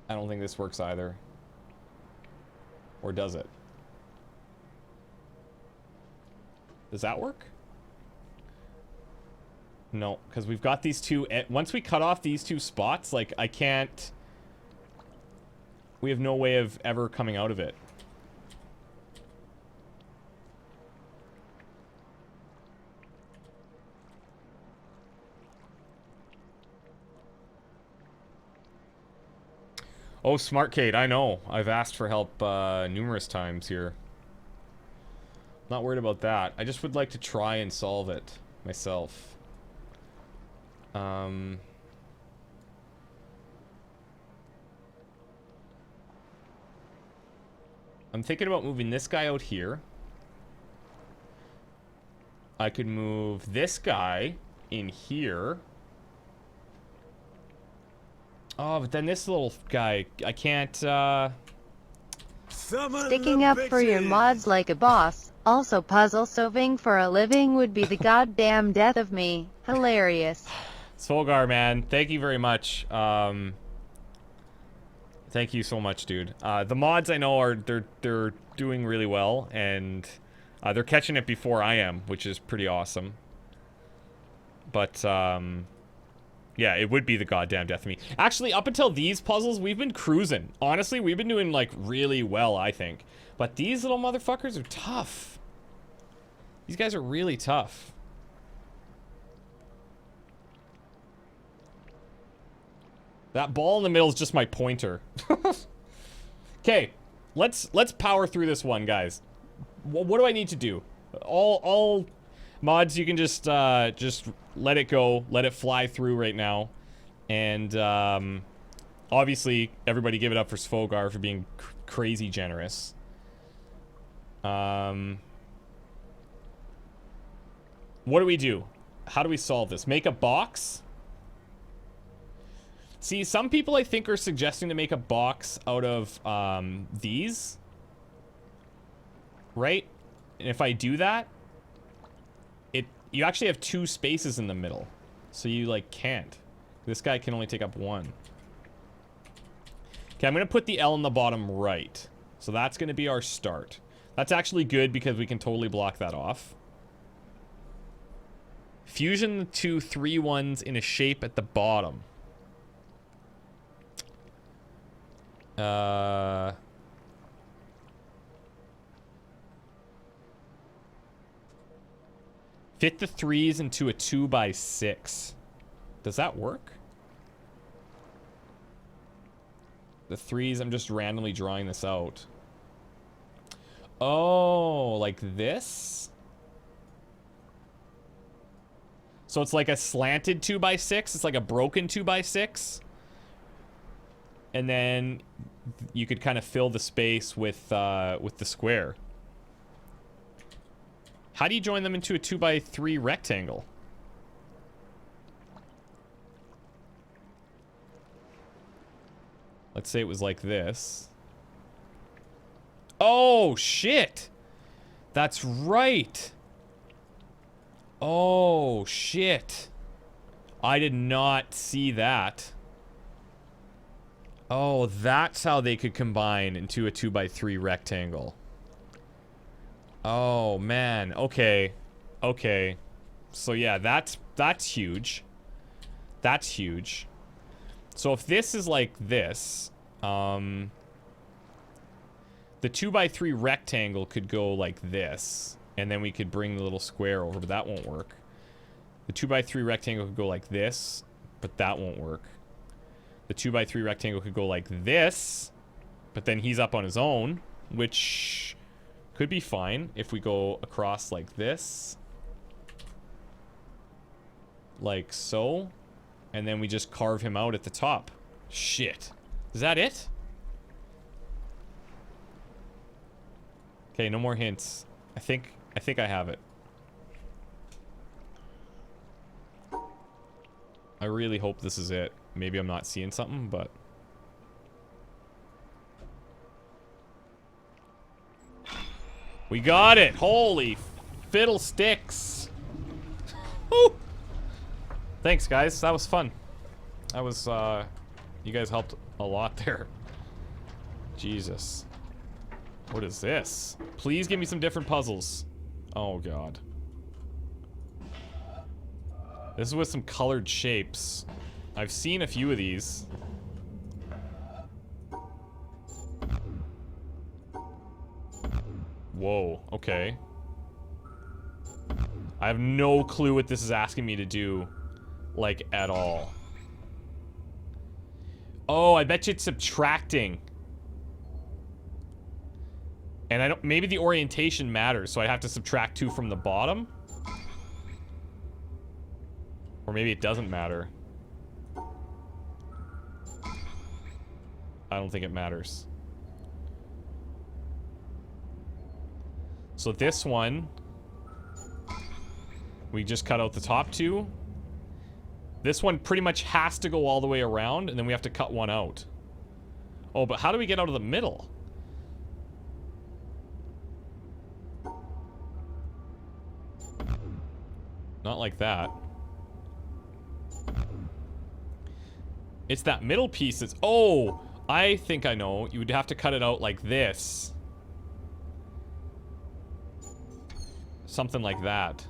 I don't think this works either. Or does it? Does that work? No, because we've got these two... once we cut off these two spots, like, I can't... we have no way of ever coming out of it. Oh, Smartcade, I know. I've asked for help numerous times here. Not worried about that. I just would like to try and solve it myself. I'm thinking about moving this guy out here. I could move this guy in here. Oh, but then this little guy, I can't, Sticking up for your mods like a boss. Also puzzle solving for a living would be the goddamn death of me. Hilarious. Solgar, man, thank you very much. Thank you so much, dude. The mods I know are, they're doing really well, and they're catching it before I am, which is pretty awesome. But, Yeah, it would be the goddamn death of me. Actually, up until these puzzles, we've been cruising. Honestly, we've been doing, like, really well, I think. But these little motherfuckers are tough. These guys are really tough. That ball in the middle is just my pointer. Okay, let's power through this one, guys. What do I need to do? All mods, you can just let it go, let it fly through right now, and obviously everybody give it up for Svogar for being crazy generous. What do we do? How do we solve this? Make a box? See, some people I think are suggesting to make a box out of these. Right? And if I do that, you actually have 2 spaces in the middle. So you, like, can't. This guy can only take up 1. Okay, I'm going to put the L in the bottom right. So that's going to be our start. That's actually good because we can totally block that off. Fusion the 2 3 ones in a shape at the bottom. Fit the 3s into a 2x6. Does that work? The 3s, I'm just randomly drawing this out. Oh, like this? So it's like a slanted 2x6. It's like a broken 2x6. And then you could kind of fill the space with the square. How do you join them into a 2x3 rectangle? Let's say it was like this. Oh, shit! That's right! Oh, shit. I did not see that. Oh, that's how they could combine into a 2x3 rectangle. Oh, man. Okay. Okay. So, yeah, that's huge. That's huge. So, if this is like this, the 2x3 rectangle could go like this. And then we could bring the little square over, but that won't work. The 2x3 rectangle could go like this, but that won't work. The 2x3 rectangle could go like this, but then he's up on his own, which could be fine if we go across like this. Like so. And then we just carve him out at the top. Shit. Is that it? Okay, no more hints. I think I have it. I really hope this is it. Maybe I'm not seeing something, but... We got it! Holy fiddlesticks! Woo! Thanks, guys. That was fun. That was, you guys helped a lot there. Jesus. What is this? Please give me some different puzzles. Oh, God. This is with some colored shapes. I've seen a few of these. Whoa, okay. I have no clue what this is asking me to do, like, at all. Oh, I bet you it's subtracting. And I don't, maybe the orientation matters, so I have to subtract 2 from the bottom? Or maybe it doesn't matter. I don't think it matters. So this one, we just cut out the top 2. This one pretty much has to go all the way around, and then we have to cut one out. Oh, but how do we get out of the middle? Not like that. It's that middle piece that's... Oh! I think I know. You would have to cut it out like this. Something like that.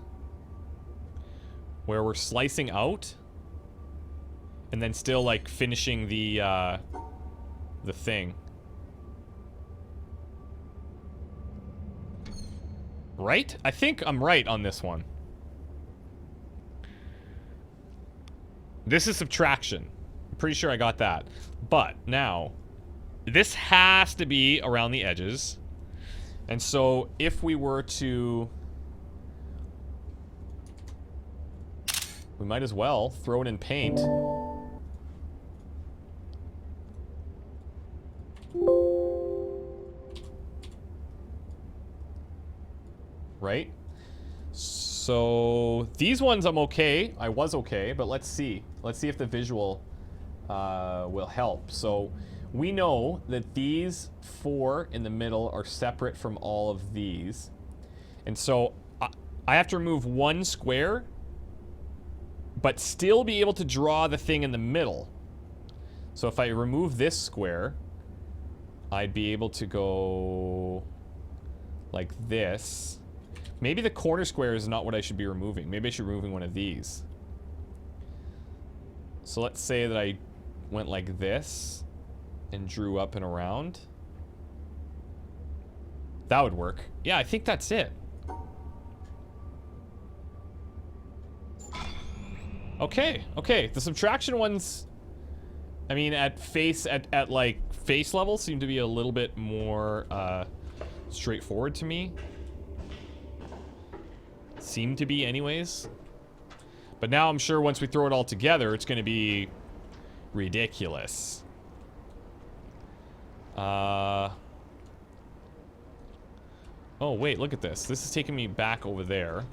Where we're slicing out. And then still, like, finishing the thing. Right? I think I'm right on this one. This is subtraction. I'm pretty sure I got that. But, now, this has to be around the edges. And so, if we were to... we might as well throw it in paint. Right? So, these ones I'm okay. I was okay, but let's see. Let's see if the visual will help. So, we know that these 4 in the middle are separate from all of these. And so, I have to remove 1 square, but still be able to draw the thing in the middle. So if I remove this square, I'd be able to go like this. Maybe the corner square is not what I should be removing. Maybe I should be removing one of these. So let's say that I went like this and drew up and around. That would work. Yeah, I think that's it. Okay, okay. The subtraction ones, I mean, at like face level seem to be a little bit more straightforward to me. Seem to be anyways. But now I'm sure once we throw it all together, it's going to be ridiculous. Oh, wait, look at this. This is taking me back over there.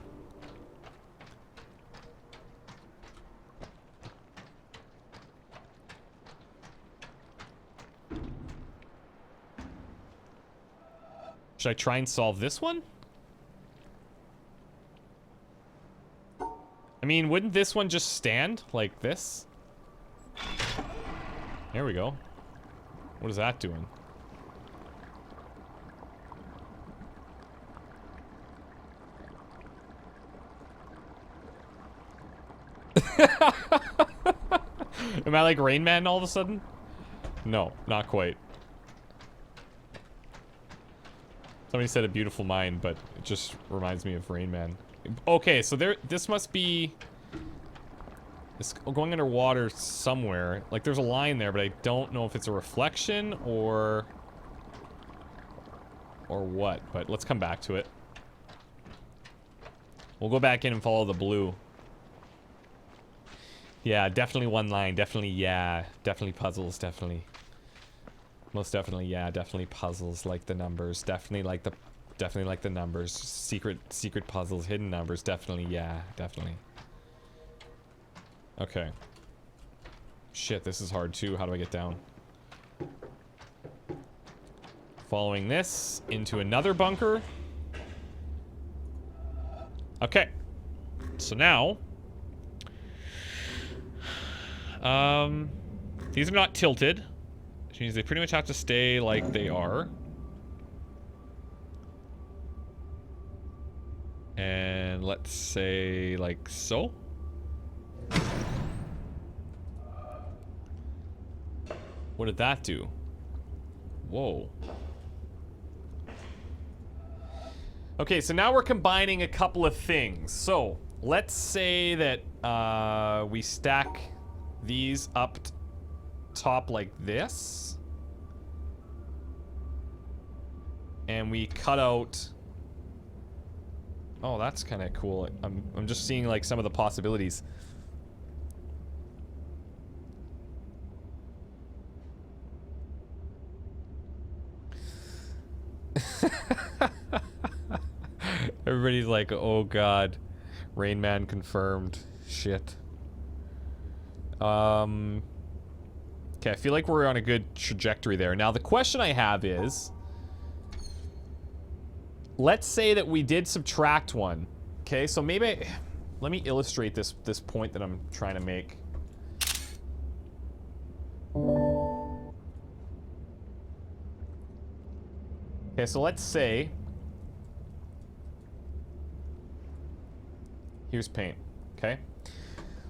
Should I try and solve this one? I mean, wouldn't this one just stand like this? There we go. What is that doing? Am I like Rain Man all of a sudden? No, not quite. Somebody said a beautiful mind, but it just reminds me of Rain Man. Okay, so this must be... It's going underwater somewhere. Like, there's a line there, but I don't know if it's a reflection or what. But let's come back to it. We'll go back in and follow the blue. Yeah, definitely one line. Definitely, yeah. Definitely puzzles, definitely. Most definitely, yeah. Definitely puzzles, like the numbers. Definitely like the numbers. Secret puzzles, hidden numbers. Definitely, yeah. Definitely. Okay. Shit, this is hard too. How do I get down? Following this into another bunker. Okay. So now... these are not tilted. Which means they pretty much have to stay like they are. And let's say like so. What did that do? Whoa. Okay, so now we're combining a couple of things. So, let's say that we stack these up top like this. And we cut out... Oh, that's kind of cool. I'm just seeing like some of the possibilities. Everybody's like, oh god, Rain Man confirmed. Shit. Okay, I feel like we're on a good trajectory there. Now the question I have is, let's say that we did subtract one. Okay, so maybe let me illustrate this point that I'm trying to make. Okay, so let's say here's paint. Okay,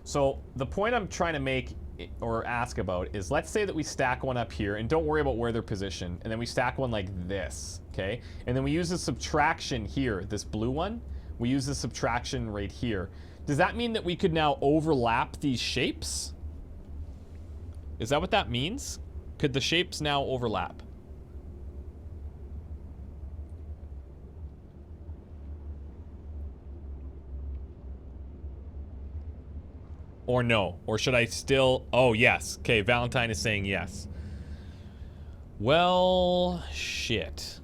so the point I'm trying to make or ask about is, let's say that we stack one up here, and don't worry about where they're positioned, and then we stack one like this, okay? And then we use the subtraction here, this blue one. We use the subtraction right here. Does that mean that we could now overlap these shapes? Is that what that means? Could the shapes now overlap? Or no? Or should I still... Oh, yes. Okay, Valentine is saying yes. Well, shit.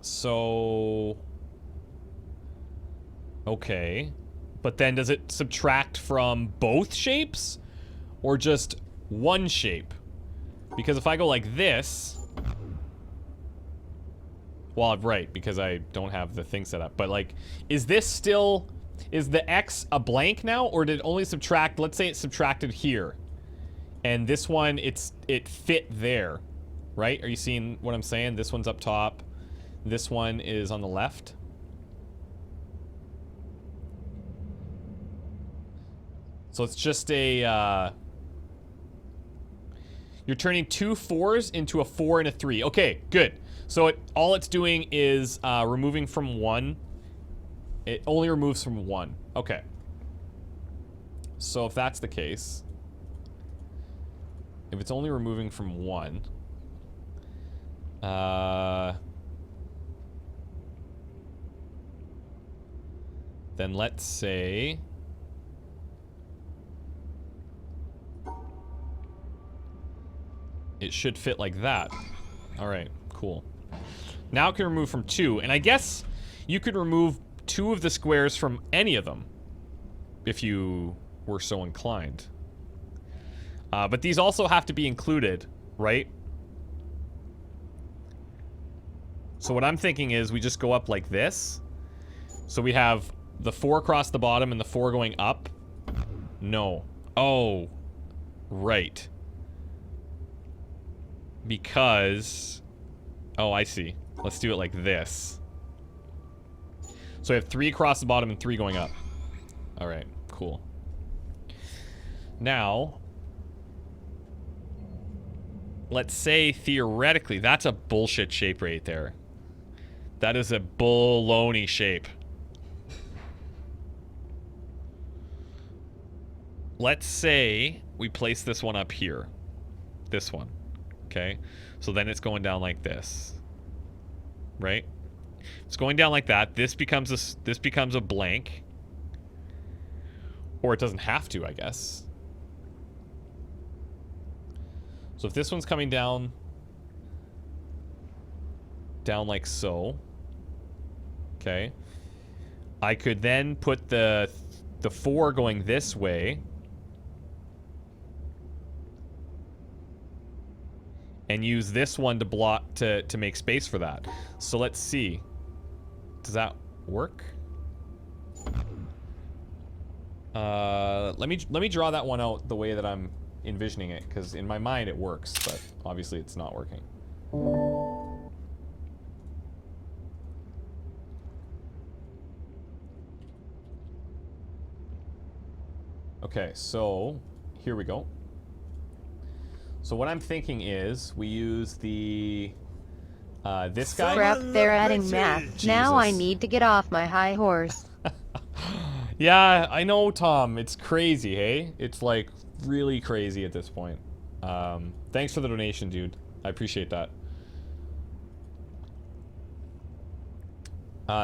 So... Okay. But then does it subtract from both shapes? Or just one shape? Because if I go like this... Well, I'm right, because I don't have the thing set up. But, like, is this still... Is the X a blank now, or did it only subtract? Let's say it subtracted here, and this one it fit there, right? Are you seeing what I'm saying? This one's up top, this one is on the left. So it's just a you're turning two 4s into a 4 and a 3. Okay, good. So all it's doing is removing from one. It only removes from one. Okay. So if that's the case, if it's only removing from one, then let's say it should fit like that. All right, cool. Now it can remove from 2, and I guess you could remove 2 of the squares from any of them, if you were so inclined. But these also have to be included, right? So what I'm thinking is we just go up like this. So we have the 4 across the bottom and the 4 going up. No. Oh, right. Because... Oh, I see. Let's do it like this. So we have 3 across the bottom and 3 going up. Alright, cool. Now, let's say theoretically, that's a bullshit shape right there. That is a baloney shape. Let's say we place this one up here. This one. Okay? So then it's going down like this. Right? It's going down like that. This becomes a blank. Or it doesn't have to, I guess. So if this one's coming down like so, okay, I could then put the 4 going this way and use this one to block to make space for that. So let's see. Does that work? Let me draw that one out the way that I'm envisioning it, because in my mind it works, but obviously it's not working. Okay, so here we go. So what I'm thinking is we use the this guy. Crap, they're adding math. Jesus. Now I need to get off my high horse. Yeah, I know, Tom. It's crazy, hey? It's like really crazy at this point. Thanks for the donation, dude. I appreciate that.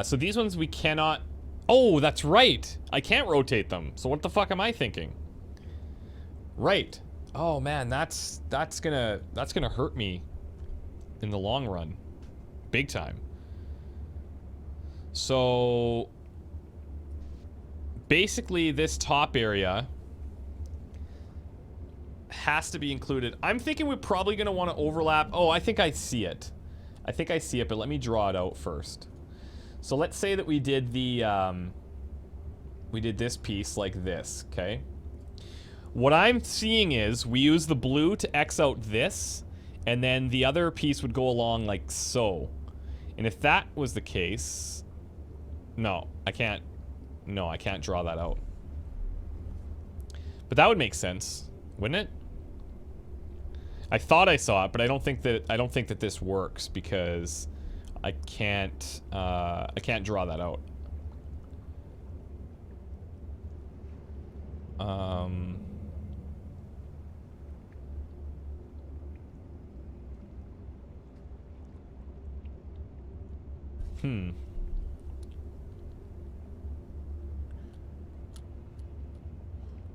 So these ones we cannot... Oh, that's right. I can't rotate them. So what the fuck am I thinking? Right. Oh man, that's gonna hurt me in the long run. Big time. So basically this top area has to be included. I'm thinking we're probably gonna want to overlap. Oh, I think I see it. I think I see it, but let me draw it out first. So let's say that we did the we did this piece like this, okay? What I'm seeing is we use the blue to X out this, and then the other piece would go along like so. And if that was the case, no, I can't draw that out. But that would make sense, wouldn't it? I thought I saw it, but I don't think that this works because I can't draw that out.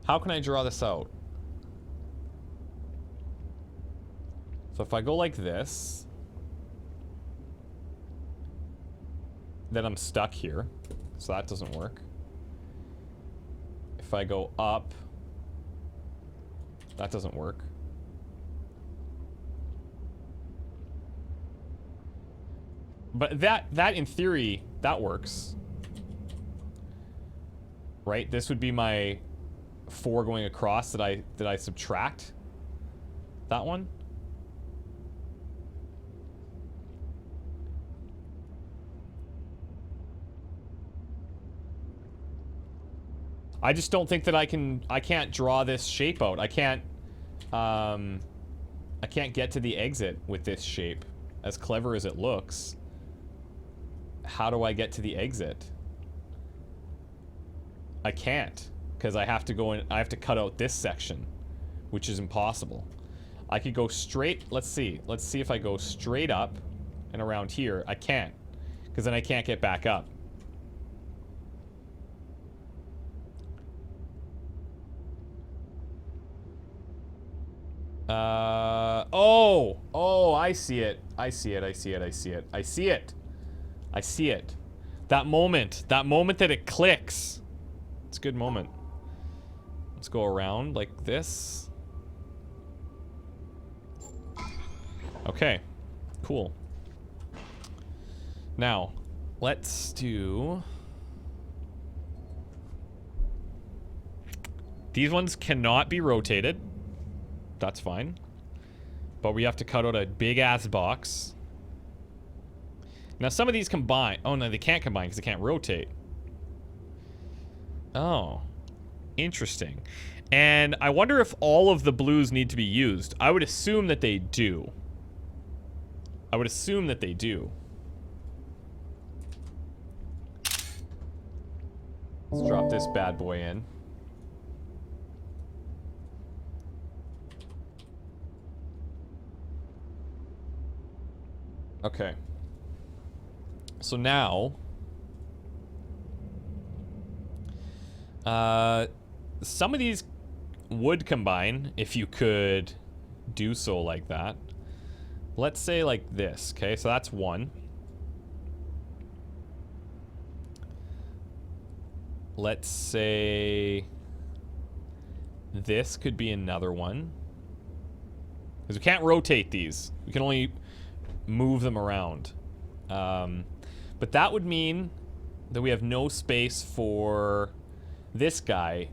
How can I draw this out? So if I go like this, then I'm stuck here. So that doesn't work. If I go up, that doesn't work. But that in theory, that works. Right? This would be my 4 going across that I subtract. That one. I just don't think that I can't draw this shape out. I can't get to the exit with this shape. As clever as it looks. How do I get to the exit? I can't, because I have to go in, I have to cut out this section, which is impossible. I could go straight, let's see if I go straight up and around here. I can't, because then I can't get back up. Oh, I see it. I see it. That moment that it clicks. It's a good moment. Let's go around like this. Okay, cool. Now, let's do... These ones cannot be rotated. That's fine. But we have to cut out a big-ass box. Now, some of these combine. Oh, no, they can't combine because they can't rotate. Oh. Interesting. And I wonder if all of the blues need to be used. I would assume that they do. Let's drop this bad boy in. Okay. So now... some of these would combine if you could do so like that. Let's say like this, okay? So that's one. Let's say this could be another one. Because we can't rotate these. We can only move them around. But that would mean that we have no space for this guy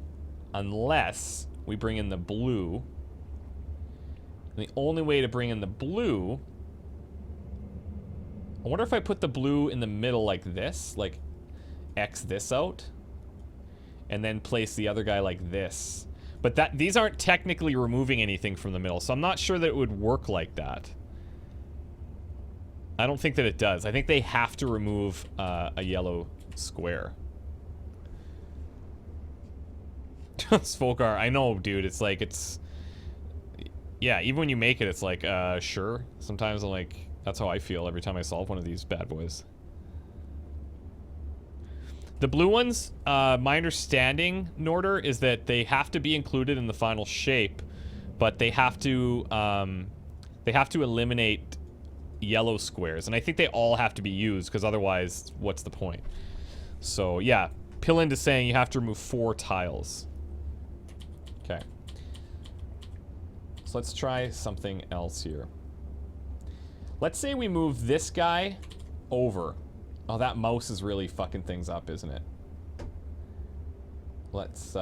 unless we bring in the blue. And the only way to bring in the blue... I wonder if I put the blue in the middle like this, like X this out, and then place the other guy like this. But these aren't technically removing anything from the middle, so I'm not sure that it would work like that. I don't think that it does. I think they have to remove a yellow square. Svolkar, I know, dude. It's like, it's... Yeah, even when you make it, it's like, sure. Sometimes I'm like, that's how I feel every time I solve one of these bad boys. The blue ones, my understanding, Norder, is that they have to be included in the final shape, but they have to eliminate yellow squares, and I think they all have to be used, because otherwise, what's the point? So, yeah, Pillind is saying you have to remove 4 tiles. Okay. So let's try something else here. Let's say we move this guy over. Oh, that mouse is really fucking things up, isn't it? Let's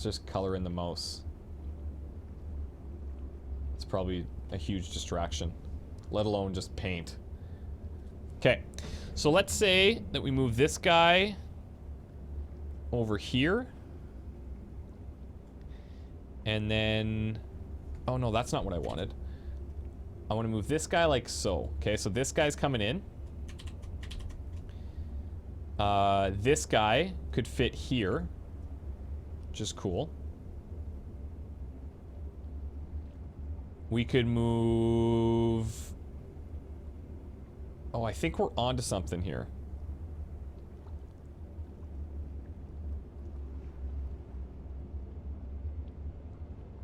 just color in the mouse. It's probably a huge distraction, let alone just paint. Okay, so let's say that we move this guy over here. And then... Oh, no, that's not what I wanted. I want to move this guy like so. Okay, so this guy's coming in. This guy could fit here, which is cool. We could move... Oh, I think we're onto something here.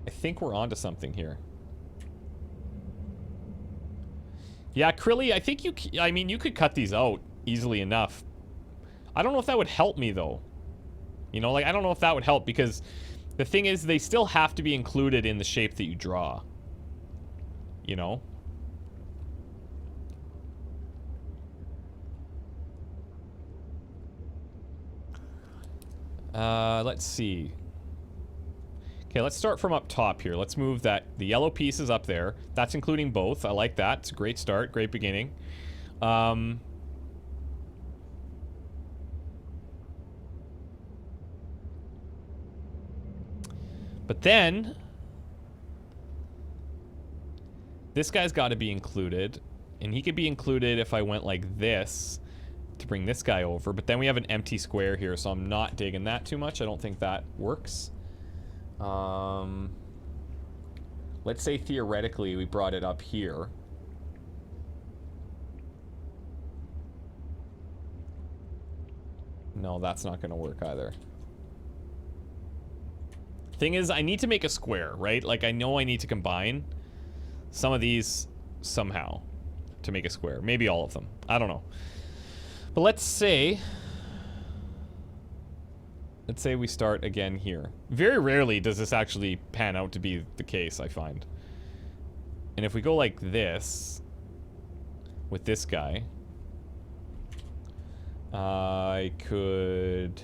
I think we're onto something here. Yeah, Krilly, I think I mean, you could cut these out easily enough. I don't know if that would help me, though. You know, like, I don't know if that would help, because the thing is, they still have to be included in the shape that you draw. You know? Let's see. Okay, let's start from up top here. Let's move the yellow pieces up there. That's including both. I like that. It's a great start, great beginning. But then this guy's got to be included, and he could be included if I went like this to bring this guy over, but then we have an empty square here, so I'm not digging that too much. I don't think that works. Let's say theoretically we brought it up here. No, that's not going to work either. Thing is, I need to make a square, right? Like, I know I need to combine some of these somehow to make a square. Maybe all of them. I don't know. But let's say we start again here. Very rarely does this actually pan out to be the case, I find. And if we go like this with this guy, I could...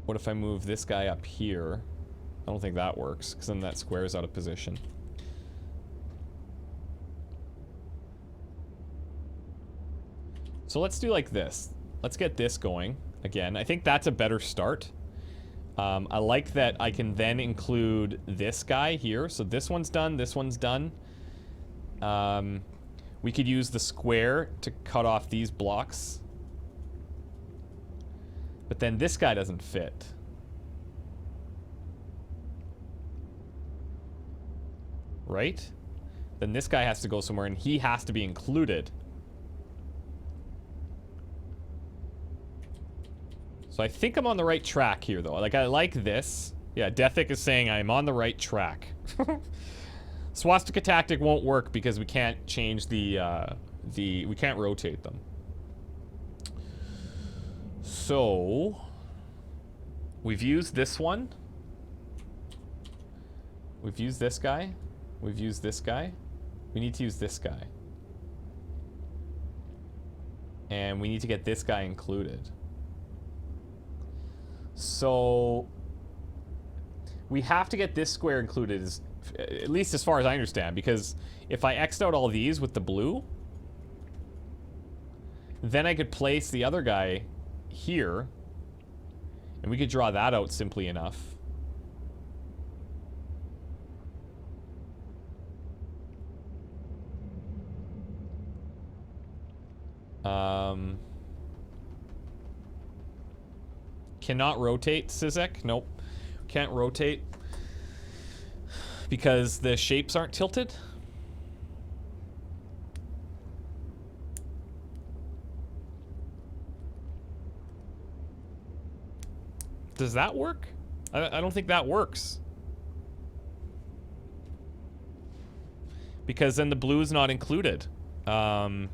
What if I move this guy up here? I don't think that works, because then that square is out of position. So let's do like this. Let's get this going again. I think that's a better start. I like that I can then include this guy here. So this one's done, this one's done. We could use the square to cut off these blocks. But then this guy doesn't fit. Right? Then this guy has to go somewhere, and he has to be included. So I think I'm on the right track here, though. Like, I like this. Yeah, Dethic is saying I'm on the right track. Swastika Tactic won't work because we can't change we can't rotate them. So, we've used this one. We've used this guy. We've used this guy. We need to use this guy. And we need to get this guy included. So, we have to get this square included, at least as far as I understand, because if I X'd out all these with the blue, then I could place the other guy here, and we could draw that out simply enough. Cannot rotate, Sizek? Nope. Can't rotate because the shapes aren't tilted. Does that work? I don't think that works. Because then the blue is not included. I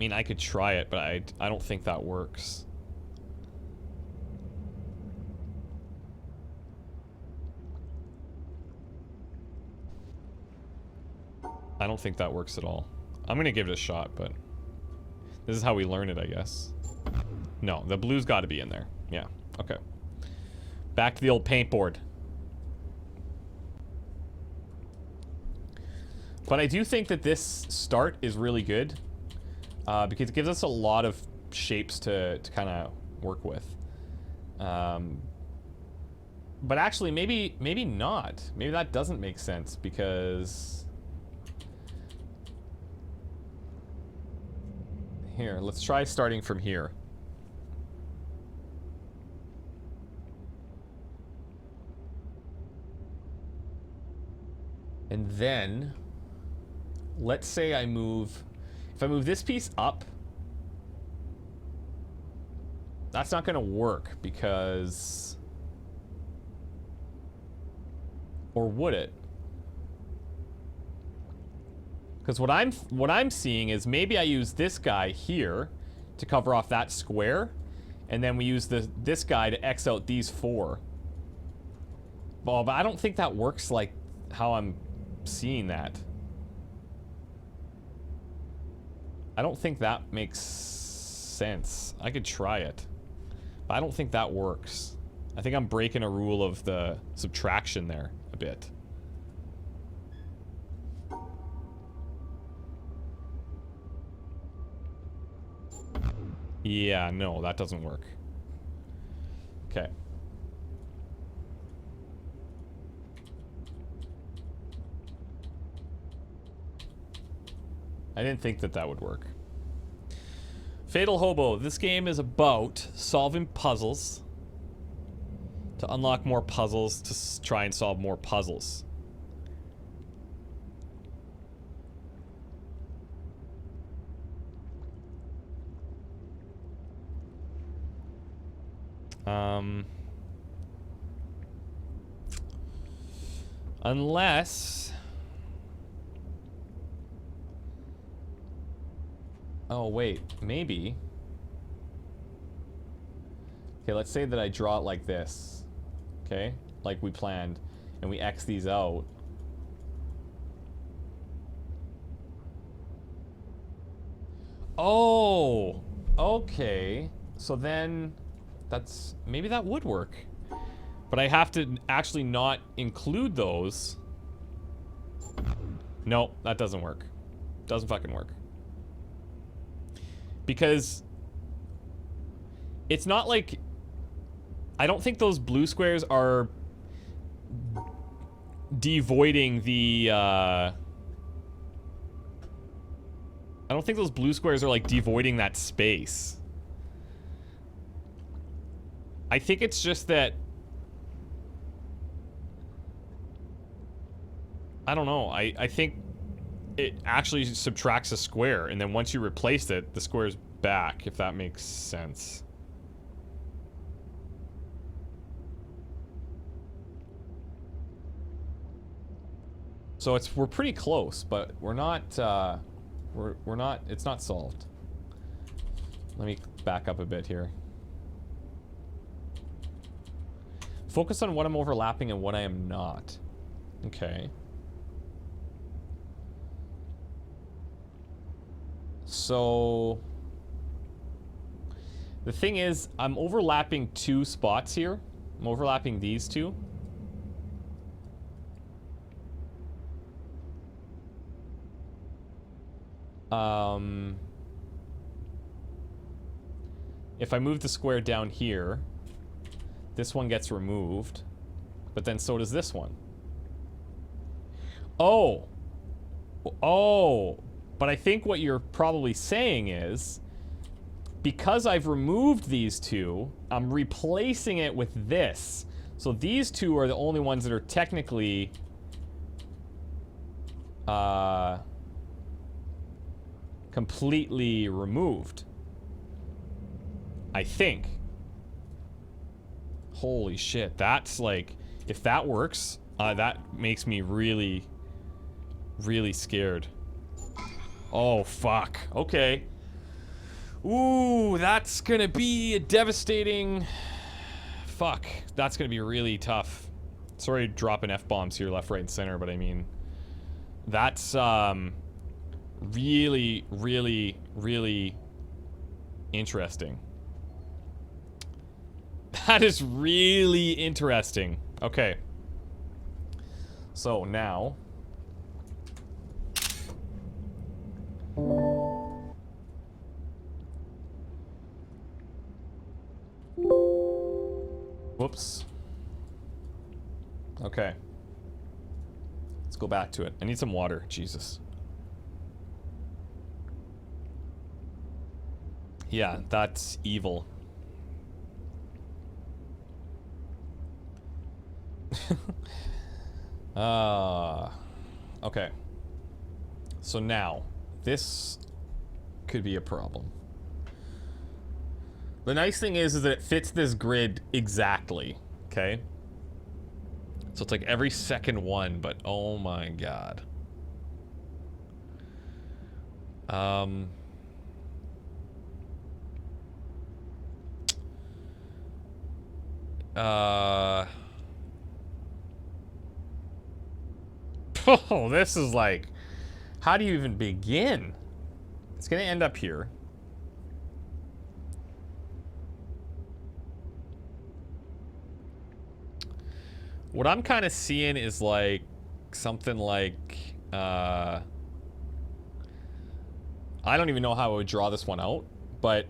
mean, I could try it, but I don't think that works. I don't think that works at all. I'm gonna give it a shot, but this is how we learn it, I guess. No, the blue's got to be in there. Yeah, okay. Back to the old paint board. But I do think that this start is really good. Because it gives us a lot of shapes to kind of work with. But actually, maybe not. Maybe that doesn't make sense because... Here, let's try starting from here. And then, let's say I move... If I move this piece up, that's not going to work because... Or would it? Because what I'm seeing is maybe I use this guy here to cover off that square, and then we use this guy to X out these 4. Well, but I don't think that works like how I'm seeing that. I don't think that makes sense. I could try it, but I don't think that works. I think I'm breaking a rule of the subtraction there a bit. Yeah, no, that doesn't work. Okay. I didn't think that would work. Fatal Hobo. This game is about solving puzzles to unlock more puzzles to try and solve more puzzles. Unless... Oh, wait. Maybe. Okay, let's say that I draw it like this. Okay? Like we planned. And we X these out. Oh! Okay. So then... That's... Maybe that would work. But I have to actually not include those. No, that doesn't work. Doesn't fucking work. Because it's not like... I don't think those blue squares are devoiding the... I don't think those blue squares are like devoiding that space. I think it's just that... I don't know. I think it actually subtracts a square, and then once you replace it, the square's back, if that makes sense. So we're pretty close, but we're not we're not, it's not solved. Let me back up a bit here. Focus on what I'm overlapping and what I am not. Okay. So the thing is, I'm overlapping 2 spots here. I'm overlapping these 2. If I move the square down here, this one gets removed, but then so does this one. Oh. Oh. But I think what you're probably saying is, because I've removed these 2, I'm replacing it with this. So these 2 are the only ones that are technically completely removed. I think. Holy shit, that's like, if that works, that makes me really, really scared. Oh, fuck. Okay. Ooh, that's gonna be a devastating... Fuck. That's gonna be really tough. Sorry dropping F-bombs here left, right, and center, but I mean... That's, really, really, really interesting. That is really interesting. Okay. So, now... Whoops. Okay. Let's go back to it. I need some water. Jesus. Yeah, that's evil. Okay. So now, this could be a problem. The nice thing is that it fits this grid exactly, okay? So it's like every second one, but oh my god. Oh, this is like, how do you even begin? It's gonna end up here. What I'm kind of seeing is like something like, I don't even know how I would draw this one out, but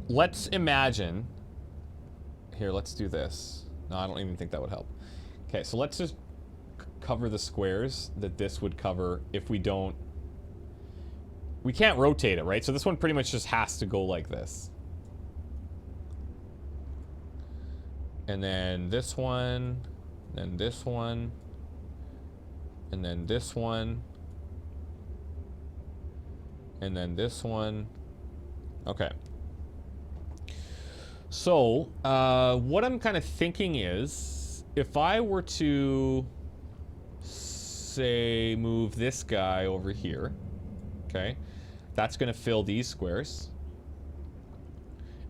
let's imagine, here, let's do this. No, I don't even think that would help. Okay, so let's just cover the squares that this would cover if we don't, we can't rotate it, right? So this one pretty much just has to go like this. And then this one, then this one, and then this one, and then this one. Okay. So, what I'm kind of thinking is, if I were to, say, move this guy over here, okay, that's going to fill these squares.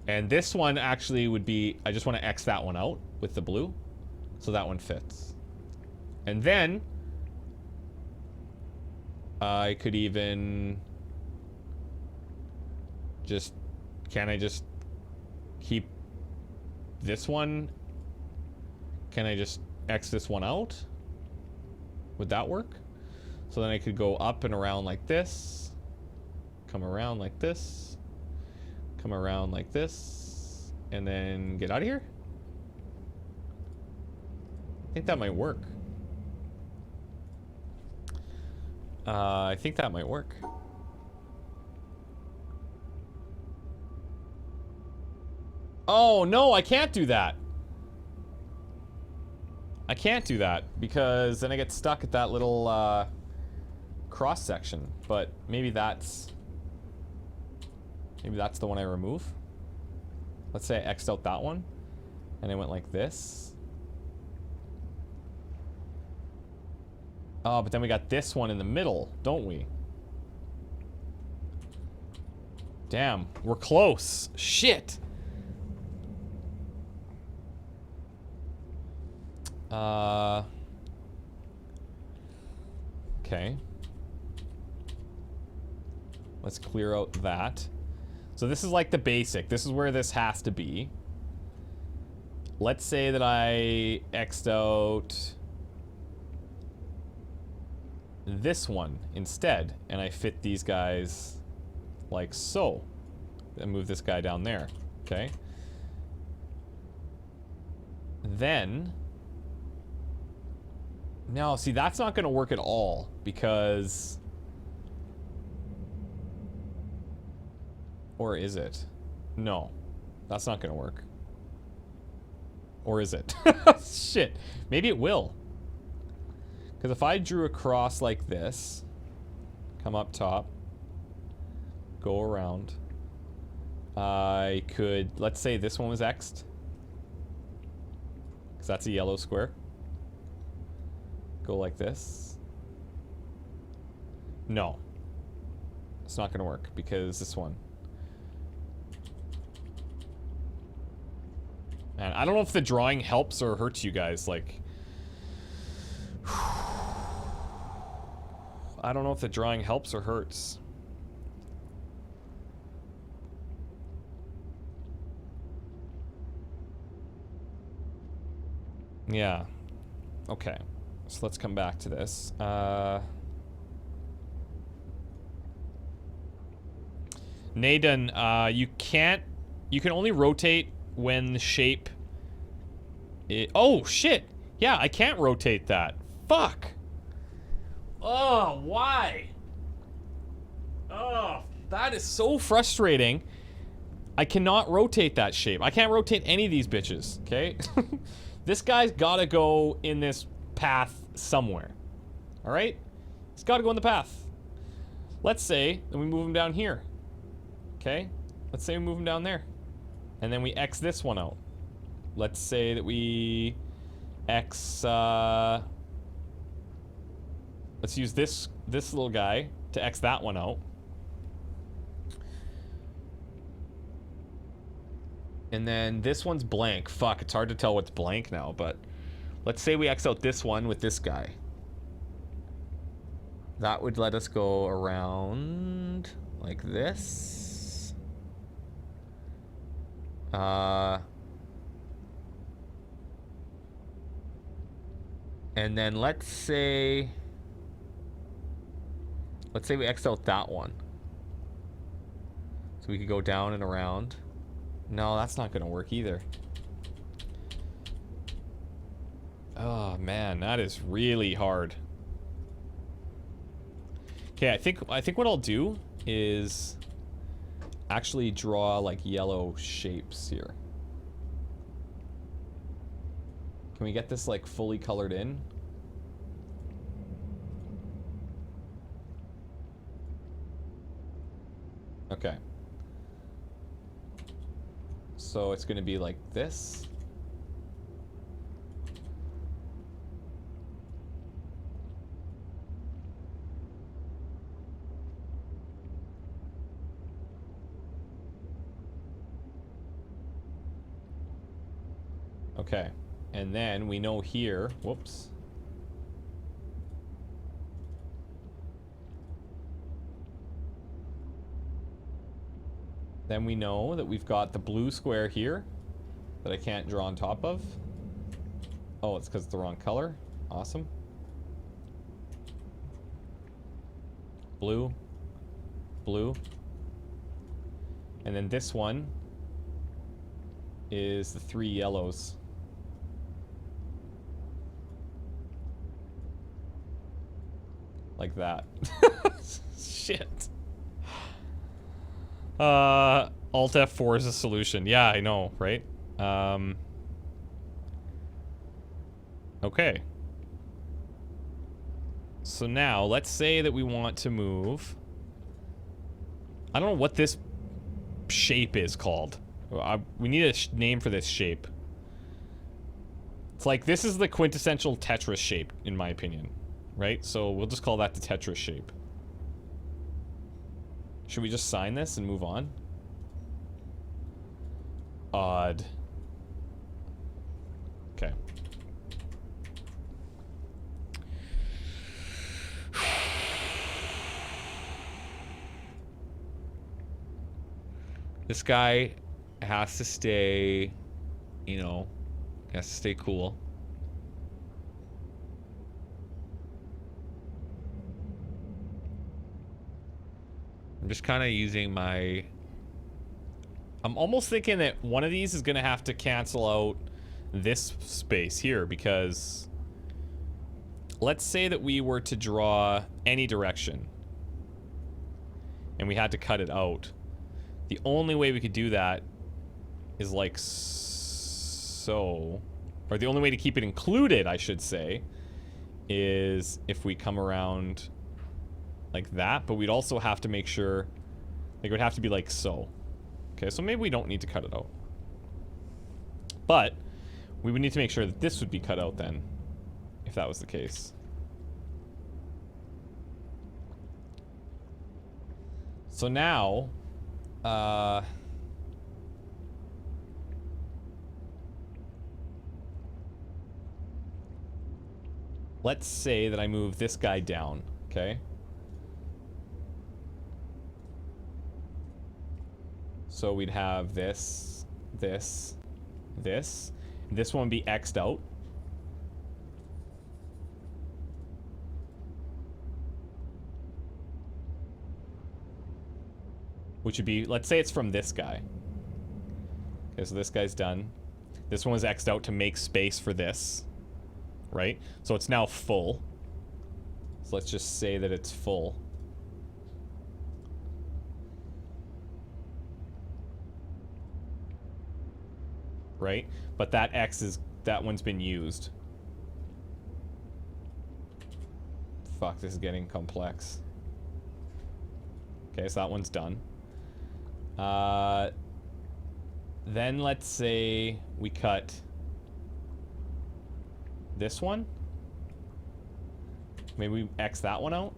And this one actually would be, I just want to X that one out with the blue, so that one fits. And then, I could even just, can I just keep this one? Can I just X this one out? Would that work? So then I could go up and around like this, come around like this, come around like this, and then get out of here? I think that might work. I think that might work. Oh, no, I can't do that. I can't do that because then I get stuck at that little cross section. But maybe that's the one I remove. Let's say I X'd out that one and I went like this. Oh, but then we got this one in the middle, don't we? Damn, we're close. Shit. Okay. Let's clear out that. So this is like the basic. This is where this has to be. Let's say that I X'd out this one instead, and I fit these guys like so. And move this guy down there. Okay. Then, no, see, that's not going to work at all because, or is it? No, that's not going to work. Or is it? Shit, maybe it will. Because if I drew a cross like this, come up top, go around, I could, let's say this one was X'd, because that's a yellow square. Go like this. No. It's not going to work because this one. Man, I don't know if the drawing helps or hurts you guys. Like, I don't know if the drawing helps or hurts. Yeah. Okay. So let's come back to this. Naden, you can only rotate when the shape... oh, shit! Yeah, I can't rotate that. Fuck! Oh, why? Oh, that is so frustrating. I cannot rotate that shape. I can't rotate any of these bitches, okay? This guy's gotta go in this path somewhere. Alright? He's gotta go in the path. Let's say that we move him down here. Okay? Let's say we move him down there. And then we X this one out. Let's say that we X, let's use this little guy to X that one out. And then this one's blank. Fuck, it's hard to tell what's blank now, but let's say we X out this one with this guy. That would let us go around like this. And then let's say we X out that one. So we could go down and around. No, that's not gonna work either. Oh man, that is really hard. Okay, I think what I'll do is actually draw like yellow shapes here. Can we get this like fully colored in? Okay. So it's gonna be like this. Okay, and then we know here, whoops. Then we know that we've got the blue square here that I can't draw on top of. Oh, it's because it's the wrong color. Awesome. Blue. Blue. And then this one is the 3 yellows. Like that. Shit. Alt F4 is a solution. Yeah, I know, right? Okay. So now, let's say that we want to move... I don't know what this shape is called. We need a name for this shape. It's like, this is the quintessential Tetris shape, in my opinion. Right? So we'll just call that the Tetris shape. Should we just sign this and move on? Odd. Okay. This guy has to stay, you know, has to stay cool. I'm just kind of using my... I'm almost thinking that one of these is going to have to cancel out this space here, because let's say that we were to draw any direction and we had to cut it out. The only way we could do that is like so, or the only way to keep it included, I should say, is if we come around like that, but we'd also have to make sure, like, it would have to be like so. Okay, so maybe we don't need to cut it out. But we would need to make sure that this would be cut out then, if that was the case. So now, let's say that I move this guy down, okay? So we'd have this, this, this. This one be X'd out. which would be, let's say it's from this guy. Okay, so this guy's done. This one was X'd out to make space for this, right? So it's now full. So let's just say that it's full. Right? But that X is, that one's been used. Fuck, this is getting complex. Okay, so that one's done. Then let's say we cut this one. Maybe we X that one out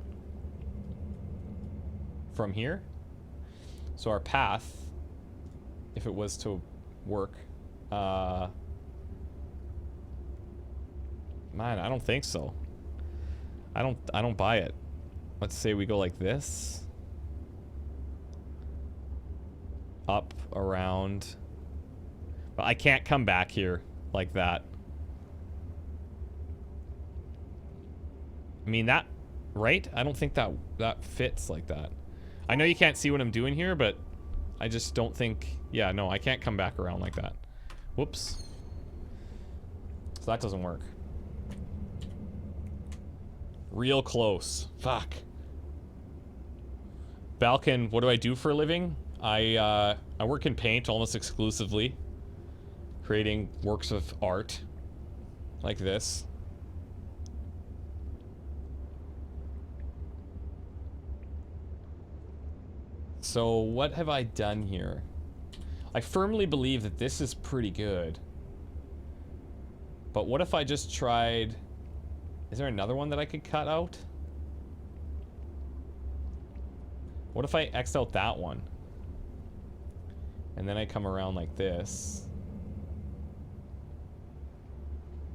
from here. So our path, if it was to work, man, I don't think so. I don't buy it. Let's say we go like this. Up, around. But I can't come back here like that. I mean, that, right? I don't think that fits like that. I know you can't see what I'm doing here, but I just don't think, yeah, no, I can't come back around like that. Whoops. So that doesn't work. Real close. Fuck. Balkan, what do I do for a living? I work in paint almost exclusively, creating works of art like this. So what have I done here? I firmly believe that this is pretty good. But what if I just tried... Is there another one that I could cut out? What if I X'd out that one? And then I come around like this.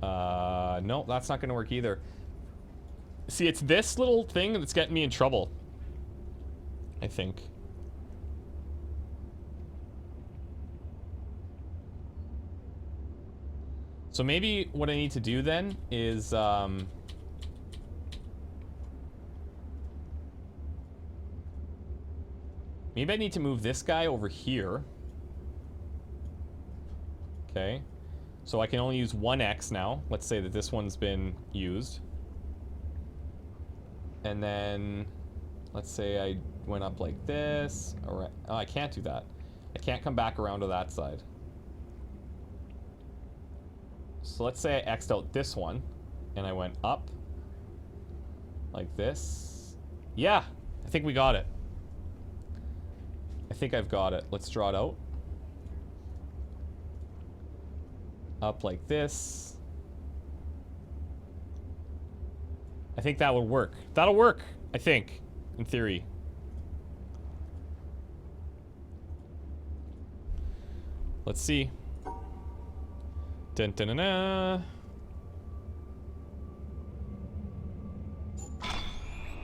No, that's not gonna work either. See, it's this little thing that's getting me in trouble, I think. So maybe what I need to do then is, maybe I need to move this guy over here. Okay. So I can only use one X now. Let's say that this one's been used. And then, let's say I went up like this. Or, oh, I can't do that. I can't come back around to that side. So let's say I X'd out this one. And I went up. Like this. Yeah, I think we got it. I think I've got it. Let's draw it out. Up like this. I think that would work. That'll work, I think, in theory. Let's see. Dun dun dun dun.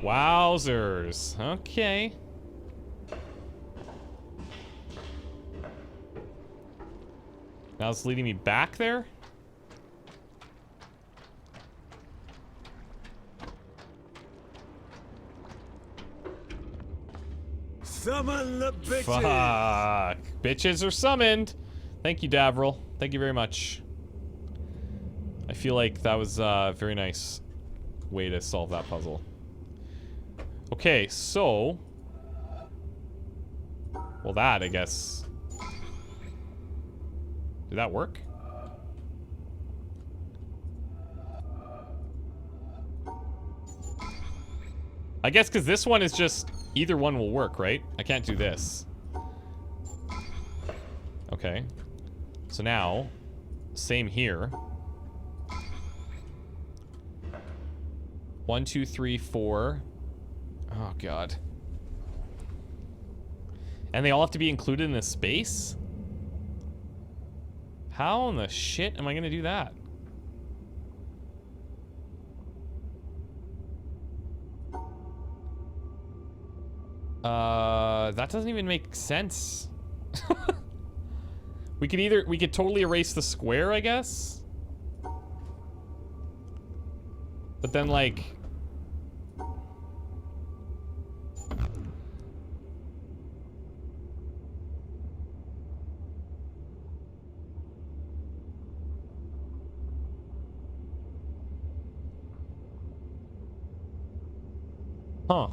Wowzers. Okay. Now it's leading me back there? Summon the bitches! Fuck. Bitches are summoned. Thank you, Davril. Thank you very much. I feel like that was a very nice way to solve that puzzle. Okay, so... Well, that, I guess... Did that work? I guess because this one is just... Either one will work, right? I can't do this. Okay. So now... Same here. 1, 2, 3, 4. Oh, God. And they all have to be included in this space? How in the shit am I gonna do that? That doesn't even make sense. We could totally erase the square, I guess. But then, like... Huh.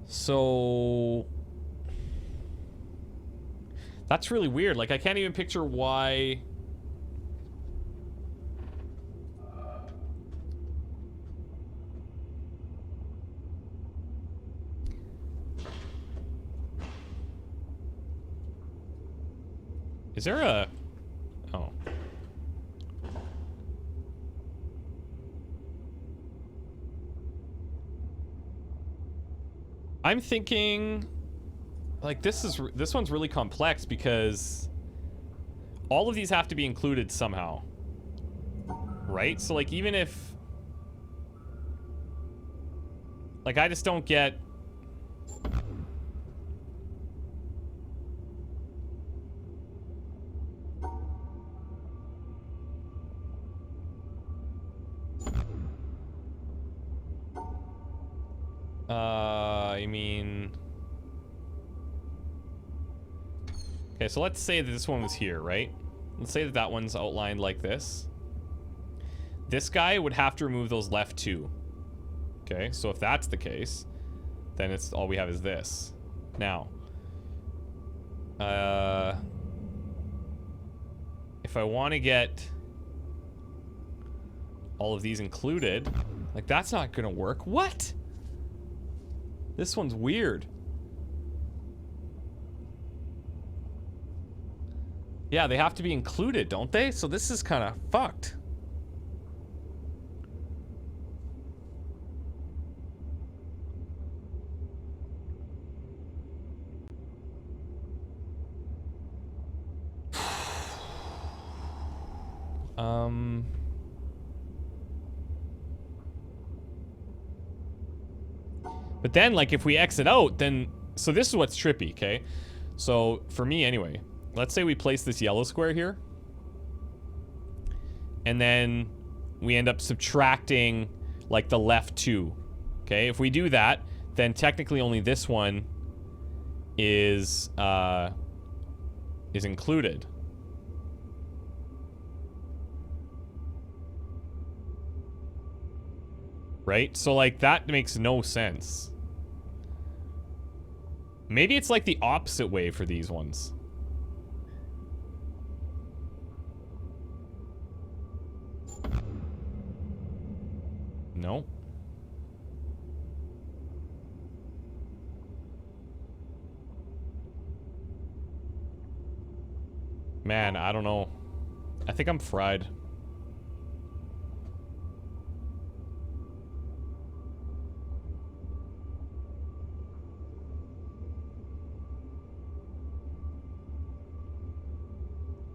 So that's really weird. Like, I can't even picture why. Is there a... Oh. I'm thinking... Like, this one's really complex because all of these have to be included somehow. Right? So, like, even if... Like, I just don't get... I mean... Okay, so let's say that this one was here, right? Let's say that that one's outlined like this. This guy would have to remove those left two. Okay, so if that's the case, then it's all we have is this. Now, if I want to get all of these included, like, that's not gonna work. What? This one's weird. Yeah, they have to be included, don't they? So this is kind of fucked. But then, like, if we exit out, then... So this is what's trippy, okay? So, for me anyway, let's say we place this yellow square here. And then we end up subtracting, like, the left two. Okay? If we do that, then technically only this one is included. Right? So, like, that makes no sense. Maybe it's, like, the opposite way for these ones. No. Man, I don't know. I think I'm fried.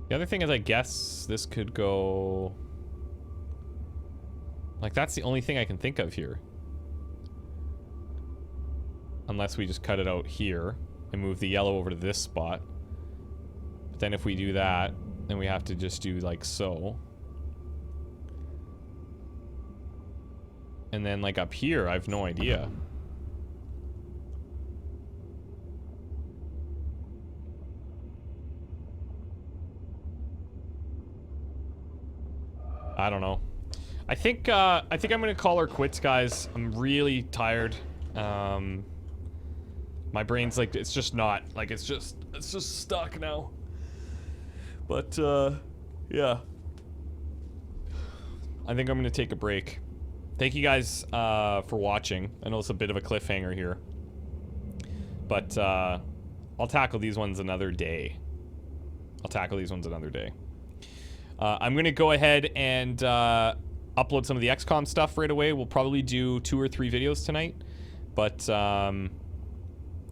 The other thing is, I guess this could go... Like, that's the only thing I can think of here. Unless we just cut it out here and move the yellow over to this spot. But then if we do that, then we have to just do like so. And then, like, up here, I have no idea. I don't know. I think I'm gonna call her quits, guys. I'm really tired. My brain's like, it's just not, like, it's just stuck now. But yeah. I think I'm gonna take a break. Thank you guys for watching. I know it's a bit of a cliffhanger here. But I'll tackle these ones another day. I'm gonna go ahead and upload some of the XCOM stuff right away. We'll probably do 2 or 3 videos tonight. But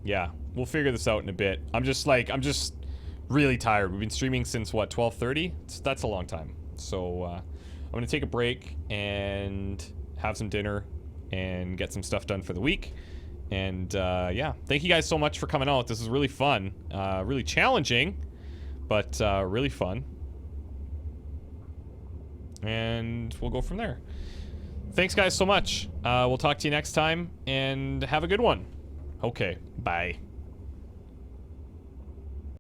yeah, we'll figure this out in a bit. I'm just really tired. We've been streaming since what, 12:30? That's a long time. So I'm gonna take a break and have some dinner and get some stuff done for the week. And yeah, thank you guys so much for coming out. This is really fun, really challenging, but really fun. And we'll go from there. Thanks guys so much. We'll talk to you next time, and have a good one. Okay, bye.